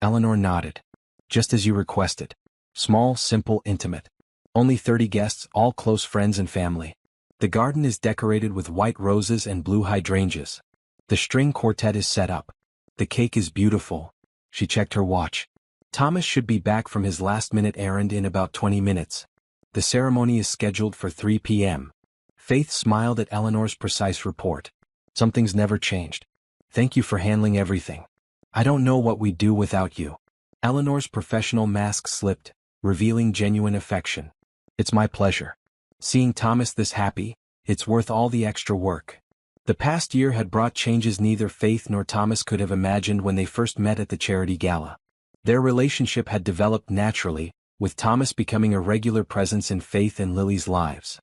Eleanor nodded. "Just as you requested. Small, simple, intimate. Only 30 guests, all close friends and family. The garden is decorated with white roses and blue hydrangeas. The string quartet is set up. The cake is beautiful." She checked her watch. "Thomas should be back from his last-minute errand in about 20 minutes. The ceremony is scheduled for 3 p.m. Faith smiled at Eleanor's precise report. "Something's never changed. Thank you for handling everything. I don't know what we'd do without you." Eleanor's professional mask slipped, revealing genuine affection. "It's my pleasure. Seeing Thomas this happy, it's worth all the extra work." The past year had brought changes neither Faith nor Thomas could have imagined when they first met at the charity gala. Their relationship had developed naturally, with Thomas becoming a regular presence in Faith and Lily's lives.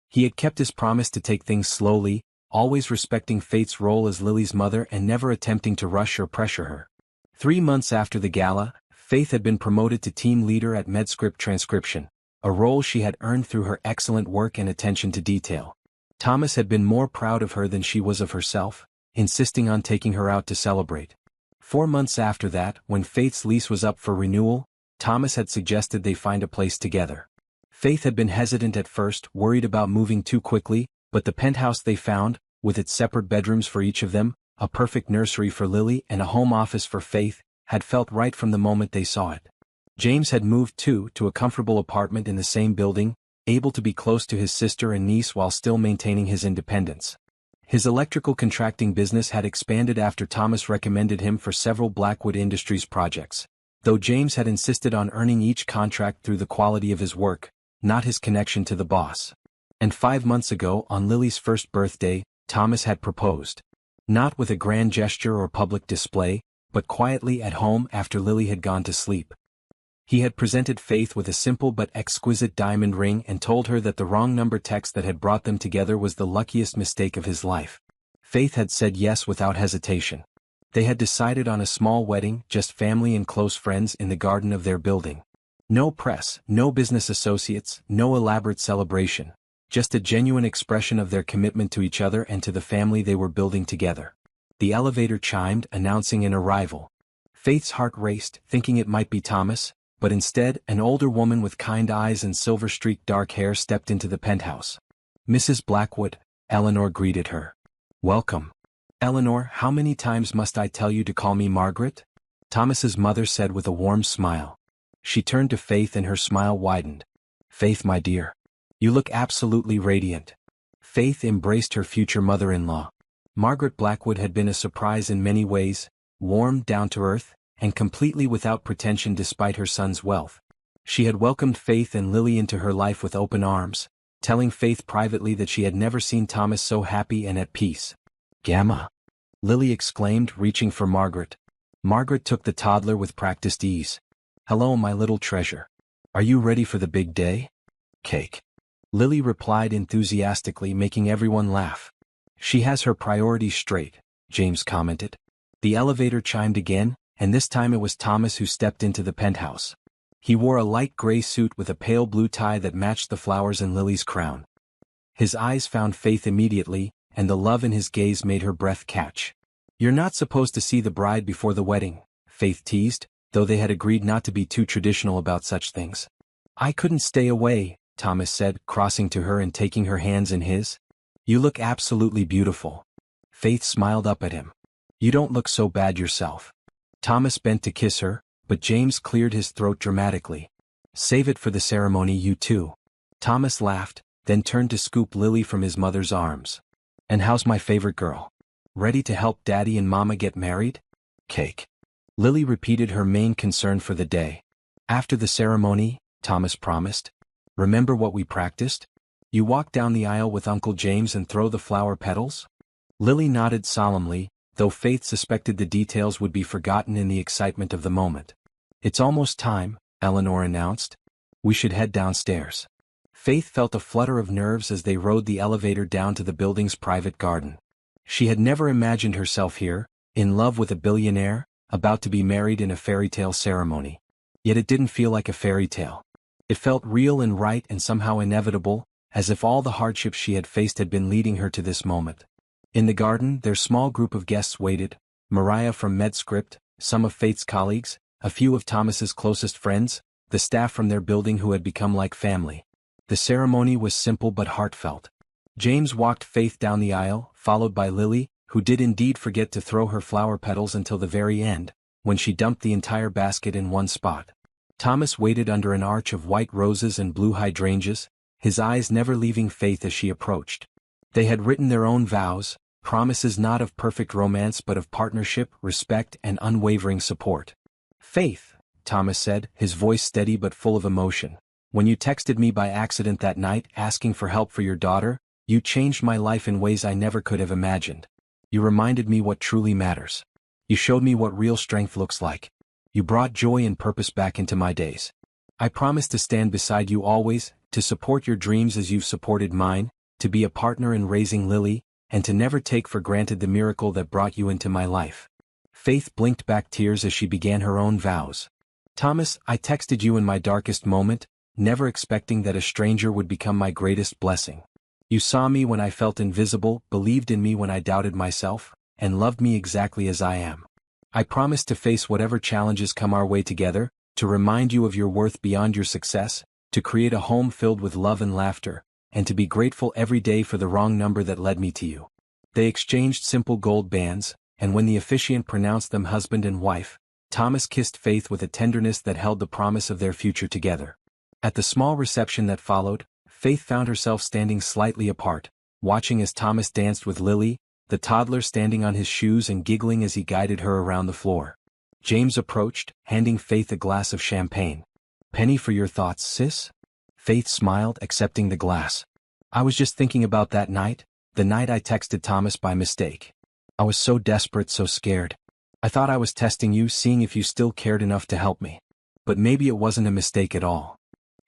He had kept his promise to take things slowly, always respecting Faith's role as Lily's mother and never attempting to rush or pressure her. 3 months after the gala, Faith had been promoted to team leader at Medscript Transcription, a role she had earned through her excellent work and attention to detail. Thomas had been more proud of her than she was of herself, insisting on taking her out to celebrate. 4 months after that, when Faith's lease was up for renewal, Thomas had suggested they find a place together. Faith had been hesitant at first, worried about moving too quickly, but the penthouse they found, with its separate bedrooms for each of them, a perfect nursery for Lily and a home office for Faith, had felt right from the moment they saw it. James had moved too, to a comfortable apartment in the same building, able to be close to his sister and niece while still maintaining his independence. His electrical contracting business had expanded after Thomas recommended him for several Blackwood Industries projects, though James had insisted on earning each contract through the quality of his work, not his connection to the boss. And 5 months ago, on Lily's first birthday, Thomas had proposed. Not with a grand gesture or public display, but quietly at home after Lily had gone to sleep. He had presented Faith with a simple but exquisite diamond ring and told her that the wrong number text that had brought them together was the luckiest mistake of his life. Faith had said yes without hesitation. They had decided on a small wedding, just family and close friends in the garden of their building. No press, no business associates, no elaborate celebration. Just a genuine expression of their commitment to each other and to the family they were building together. The elevator chimed, announcing an arrival. Faith's heart raced, thinking it might be Thomas, but instead, an older woman with kind eyes and silver-streaked dark hair stepped into the penthouse. Mrs. Blackwood, Eleanor greeted her. Welcome. Eleanor, how many times must I tell you to call me Margaret? Thomas's mother said with a warm smile. She turned to Faith and her smile widened. Faith, my dear. You look absolutely radiant. Faith embraced her future mother-in-law. Margaret Blackwood had been a surprise in many ways, warm, down-to-earth, and completely without pretension despite her son's wealth. She had welcomed Faith and Lily into her life with open arms, telling Faith privately that she had never seen Thomas so happy and at peace. Gamma! Lily exclaimed, reaching for Margaret. Margaret took the toddler with practiced ease. Hello, my little treasure. Are you ready for the big day? Cake. Lily replied enthusiastically, making everyone laugh. She has her priorities straight, James commented. The elevator chimed again, and this time it was Thomas who stepped into the penthouse. He wore a light gray suit with a pale blue tie that matched the flowers in Lily's crown. His eyes found Faith immediately, and the love in his gaze made her breath catch. You're not supposed to see the bride before the wedding, Faith teased, though they had agreed not to be too traditional about such things. I couldn't stay away, Thomas said, crossing to her and taking her hands in his. You look absolutely beautiful. Faith smiled up at him. You don't look so bad yourself. Thomas bent to kiss her, but James cleared his throat dramatically. Save it for the ceremony, you two. Thomas laughed, then turned to scoop Lily from his mother's arms. And how's my favorite girl? Ready to help Daddy and Mama get married? Cake. Lily repeated her main concern for the day. After the ceremony, Thomas promised. Remember what we practiced? You walk down the aisle with Uncle James and throw the flower petals? Lily nodded solemnly, though Faith suspected the details would be forgotten in the excitement of the moment. It's almost time, Eleanor announced. We should head downstairs. Faith felt a flutter of nerves as they rode the elevator down to the building's private garden. She had never imagined herself here, in love with a billionaire, about to be married in a fairy tale ceremony. Yet it didn't feel like a fairy tale. It felt real and right and somehow inevitable, as if all the hardships she had faced had been leading her to this moment. In the garden, their small group of guests waited, Mariah from MedScript, some of Faith's colleagues, a few of Thomas's closest friends, the staff from their building who had become like family. The ceremony was simple but heartfelt. James walked Faith down the aisle, followed by Lily, who did indeed forget to throw her flower petals until the very end, when she dumped the entire basket in one spot. Thomas waited under an arch of white roses and blue hydrangeas, his eyes never leaving Faith as she approached. They had written their own vows, promises not of perfect romance but of partnership, respect, and unwavering support. Faith, Thomas said, his voice steady but full of emotion. When you texted me by accident that night asking for help for your daughter, you changed my life in ways I never could have imagined. You reminded me what truly matters. You showed me what real strength looks like. You brought joy and purpose back into my days. I promise to stand beside you always, to support your dreams as you've supported mine, to be a partner in raising Lily, and to never take for granted the miracle that brought you into my life. Faith blinked back tears as she began her own vows. Thomas, I texted you in my darkest moment, never expecting that a stranger would become my greatest blessing. You saw me when I felt invisible, believed in me when I doubted myself, and loved me exactly as I am. I promise to face whatever challenges come our way together, to remind you of your worth beyond your success, to create a home filled with love and laughter, and to be grateful every day for the wrong number that led me to you. They exchanged simple gold bands, and when the officiant pronounced them husband and wife, Thomas kissed Faith with a tenderness that held the promise of their future together. At the small reception that followed, Faith found herself standing slightly apart, watching as Thomas danced with Lily, the toddler standing on his shoes and giggling as he guided her around the floor. James approached, handing Faith a glass of champagne. Penny for your thoughts, sis? Faith smiled, accepting the glass. I was just thinking about that night, the night I texted Thomas by mistake. I was so desperate, so scared. I thought I was testing you, seeing if you still cared enough to help me. But maybe it wasn't a mistake at all.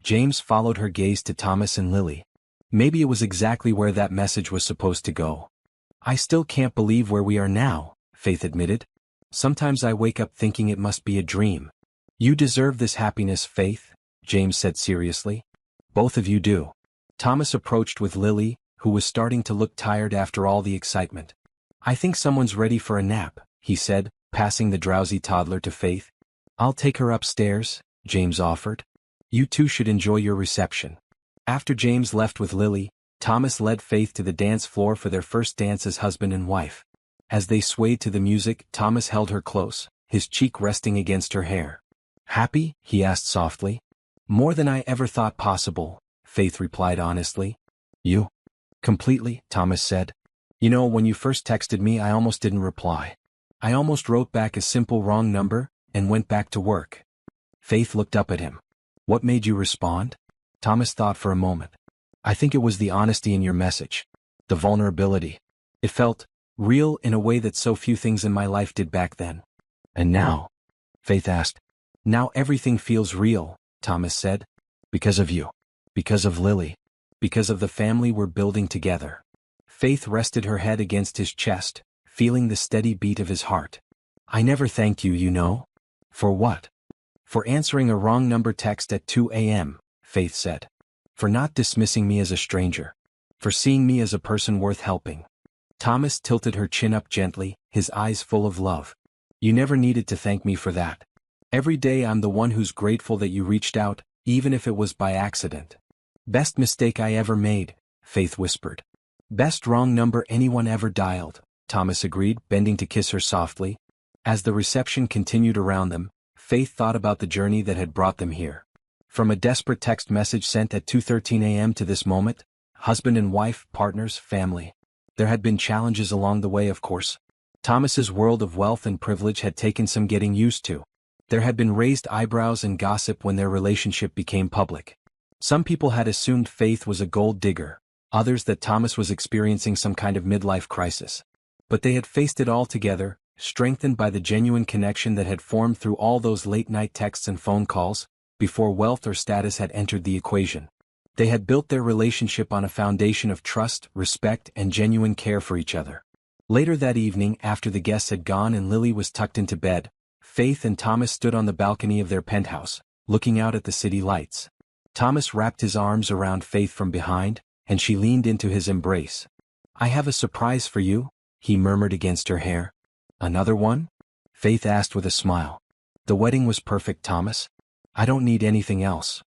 James followed her gaze to Thomas and Lily. Maybe it was exactly where that message was supposed to go. I still can't believe where we are now, Faith admitted. Sometimes I wake up thinking it must be a dream. You deserve this happiness, Faith, James said seriously. Both of you do. Thomas approached with Lily, who was starting to look tired after all the excitement. I think someone's ready for a nap, he said, passing the drowsy toddler to Faith. I'll take her upstairs, James offered. You two should enjoy your reception. After James left with Lily, Thomas led Faith to the dance floor for their first dance as husband and wife. As they swayed to the music, Thomas held her close, his cheek resting against her hair. Happy? He asked softly. More than I ever thought possible, Faith replied honestly. You? Completely, Thomas said. You know, when you first texted me, I almost didn't reply. I almost wrote back a simple wrong number, and went back to work. Faith looked up at him. What made you respond? Thomas thought for a moment. I think it was the honesty in your message. The vulnerability. It felt real in a way that so few things in my life did back then. And now? Faith asked. Now everything feels real, Thomas said. Because of you. Because of Lily. Because of the family we're building together. Faith rested her head against his chest, feeling the steady beat of his heart. I never thanked you, you know. For what? For answering a wrong number text at 2 a.m., Faith said. For not dismissing me as a stranger. For seeing me as a person worth helping. Thomas tilted her chin up gently, his eyes full of love. You never needed to thank me for that. Every day I'm the one who's grateful that you reached out, even if it was by accident. Best mistake I ever made, Faith whispered. Best wrong number anyone ever dialed, Thomas agreed, bending to kiss her softly. As the reception continued around them, Faith thought about the journey that had brought them here. From a desperate text message sent at 2:13 a.m. to this moment, husband and wife, partners, family. There had been challenges along the way, of course. Thomas's world of wealth and privilege had taken some getting used to. There had been raised eyebrows and gossip when their relationship became public. Some people had assumed Faith was a gold digger, others that Thomas was experiencing some kind of midlife crisis. But they had faced it all together, strengthened by the genuine connection that had formed through all those late-night texts and phone calls, before wealth or status had entered the equation. They had built their relationship on a foundation of trust, respect, and genuine care for each other. Later that evening, after the guests had gone and Lily was tucked into bed, Faith and Thomas stood on the balcony of their penthouse, looking out at the city lights. Thomas wrapped his arms around Faith from behind, and she leaned into his embrace. I have a surprise for you, he murmured against her hair. Another one? Faith asked with a smile. The wedding was perfect, Thomas. I don't need anything else.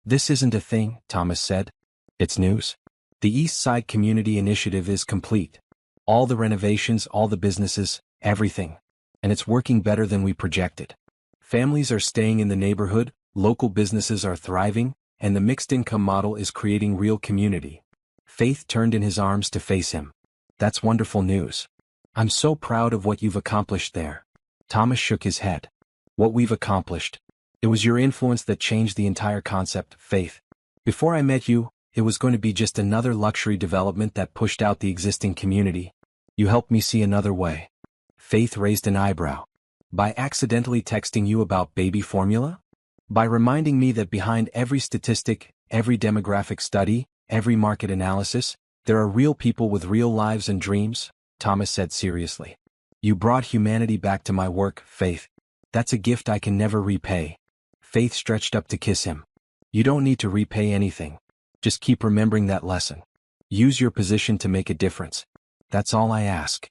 This isn't a thing, Thomas said. It's news. The East Side Community Initiative is complete. All the renovations, all the businesses, everything. And it's working better than we projected. Families are staying in the neighborhood, local businesses are thriving, and the mixed-income model is creating real community. Faith turned in his arms to face him. That's wonderful news. I'm so proud of what you've accomplished there. Thomas shook his head. What we've accomplished. It was your influence that changed the entire concept, Faith. Before I met you, it was going to be just another luxury development that pushed out the existing community. You helped me see another way. Faith raised an eyebrow. By accidentally texting you about baby formula? By reminding me that behind every statistic, every demographic study, every market analysis, there are real people with real lives and dreams, Thomas said seriously. You brought humanity back to my work, Faith. That's a gift I can never repay. Faith stretched up to kiss him. You don't need to repay anything. Just keep remembering that lesson. Use your position to make a difference. That's all I ask.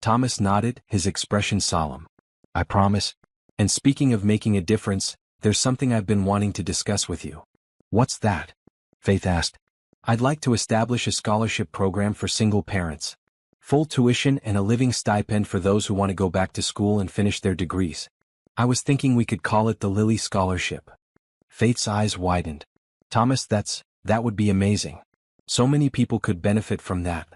Thomas nodded, his expression solemn. I promise. And speaking of making a difference, there's something I've been wanting to discuss with you. What's that? Faith asked. I'd like to establish a scholarship program for single parents. Full tuition and a living stipend for those who want to go back to school and finish their degrees. I was thinking we could call it the Lily Scholarship. Faith's eyes widened. Thomas, that would be amazing. So many people could benefit from that.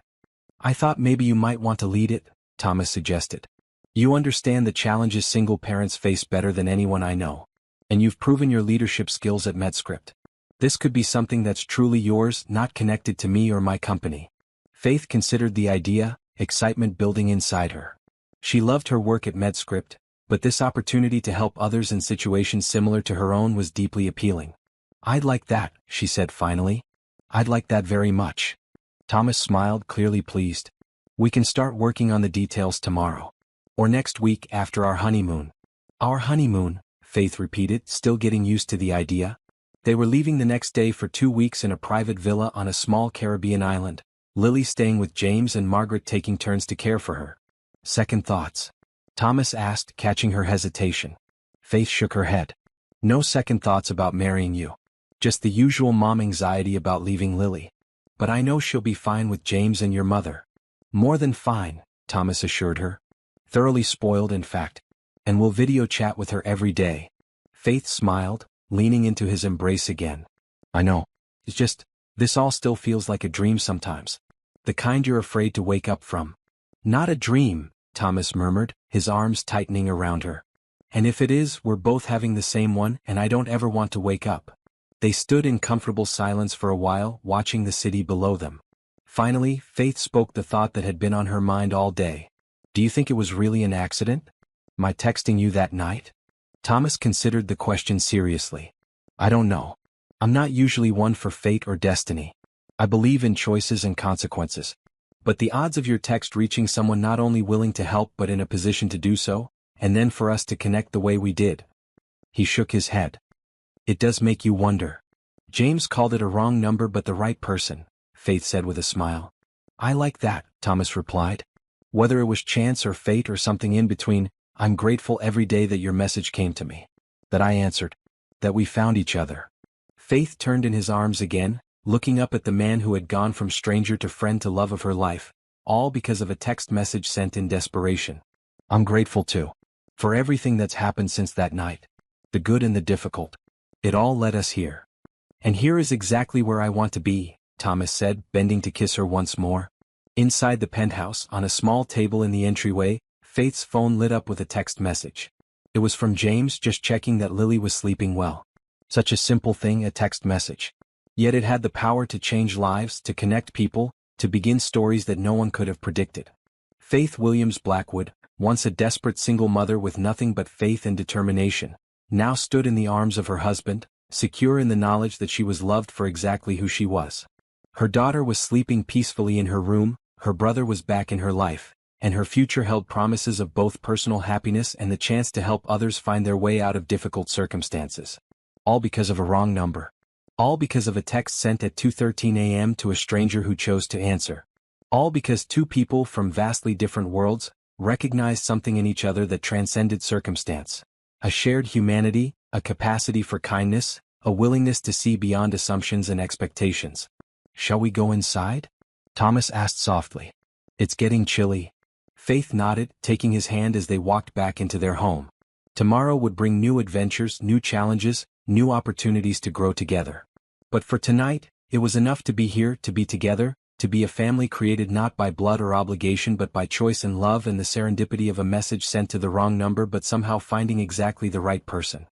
I thought maybe you might want to lead it, Thomas suggested. You understand the challenges single parents face better than anyone I know. And you've proven your leadership skills at MedScript. This could be something that's truly yours, not connected to me or my company. Faith considered the idea, excitement building inside her. She loved her work at MedScript, but this opportunity to help others in situations similar to her own was deeply appealing. I'd like that, she said finally. I'd like that very much. Thomas smiled, clearly pleased. We can start working on the details tomorrow. Or next week after our honeymoon. Our honeymoon, Faith repeated, still getting used to the idea. They were leaving the next day for 2 weeks in a private villa on a small Caribbean island, Lily staying with James and Margaret taking turns to care for her. Second thoughts? Thomas asked, catching her hesitation. Faith shook her head. No second thoughts about marrying you. Just the usual mom anxiety about leaving Lily. But I know she'll be fine with James and your mother. More than fine, Thomas assured her. Thoroughly spoiled, in fact. And we'll video chat with her every day. Faith smiled, leaning into his embrace again. I know. It's just, this all still feels like a dream sometimes. The kind you're afraid to wake up from. Not a dream, Thomas murmured, his arms tightening around her. And if it is, we're both having the same one, and I don't ever want to wake up. They stood in comfortable silence for a while, watching the city below them. Finally, Faith spoke the thought that had been on her mind all day. Do you think it was really an accident? My texting you that night? Thomas considered the question seriously. I don't know. I'm not usually one for fate or destiny. I believe in choices and consequences. But the odds of your text reaching someone not only willing to help but in a position to do so, and then for us to connect the way we did. He shook his head. It does make you wonder. James called it a wrong number but the right person, Faith said with a smile. I like that, Thomas replied. Whether it was chance or fate or something in between, I'm grateful every day that your message came to me. That I answered. That we found each other. Faith turned in his arms again, looking up at the man who had gone from stranger to friend to love of her life, all because of a text message sent in desperation. I'm grateful too. For everything that's happened since that night. The good and the difficult. It all led us here. And here is exactly where I want to be, Thomas said, bending to kiss her once more. Inside the penthouse, on a small table in the entryway, Faith's phone lit up with a text message. It was from James, just checking that Lily was sleeping well. Such a simple thing, a text message. Yet it had the power to change lives, to connect people, to begin stories that no one could have predicted. Faith Williams Blackwood, once a desperate single mother with nothing but faith and determination, now stood in the arms of her husband, secure in the knowledge that she was loved for exactly who she was. Her daughter was sleeping peacefully in her room, her brother was back in her life, and her future held promises of both personal happiness and the chance to help others find their way out of difficult circumstances. All because of a wrong number. All because of a text sent at 2:13 a.m. to a stranger who chose to answer. All because two people from vastly different worlds recognized something in each other that transcended circumstance. A shared humanity, a capacity for kindness, a willingness to see beyond assumptions and expectations. Shall we go inside? Thomas asked softly. It's getting chilly. Faith nodded, taking his hand as they walked back into their home. Tomorrow would bring new adventures, new challenges, new opportunities to grow together. But for tonight, it was enough to be here, to be together, to be a family created not by blood or obligation but by choice and love and the serendipity of a message sent to the wrong number but somehow finding exactly the right person.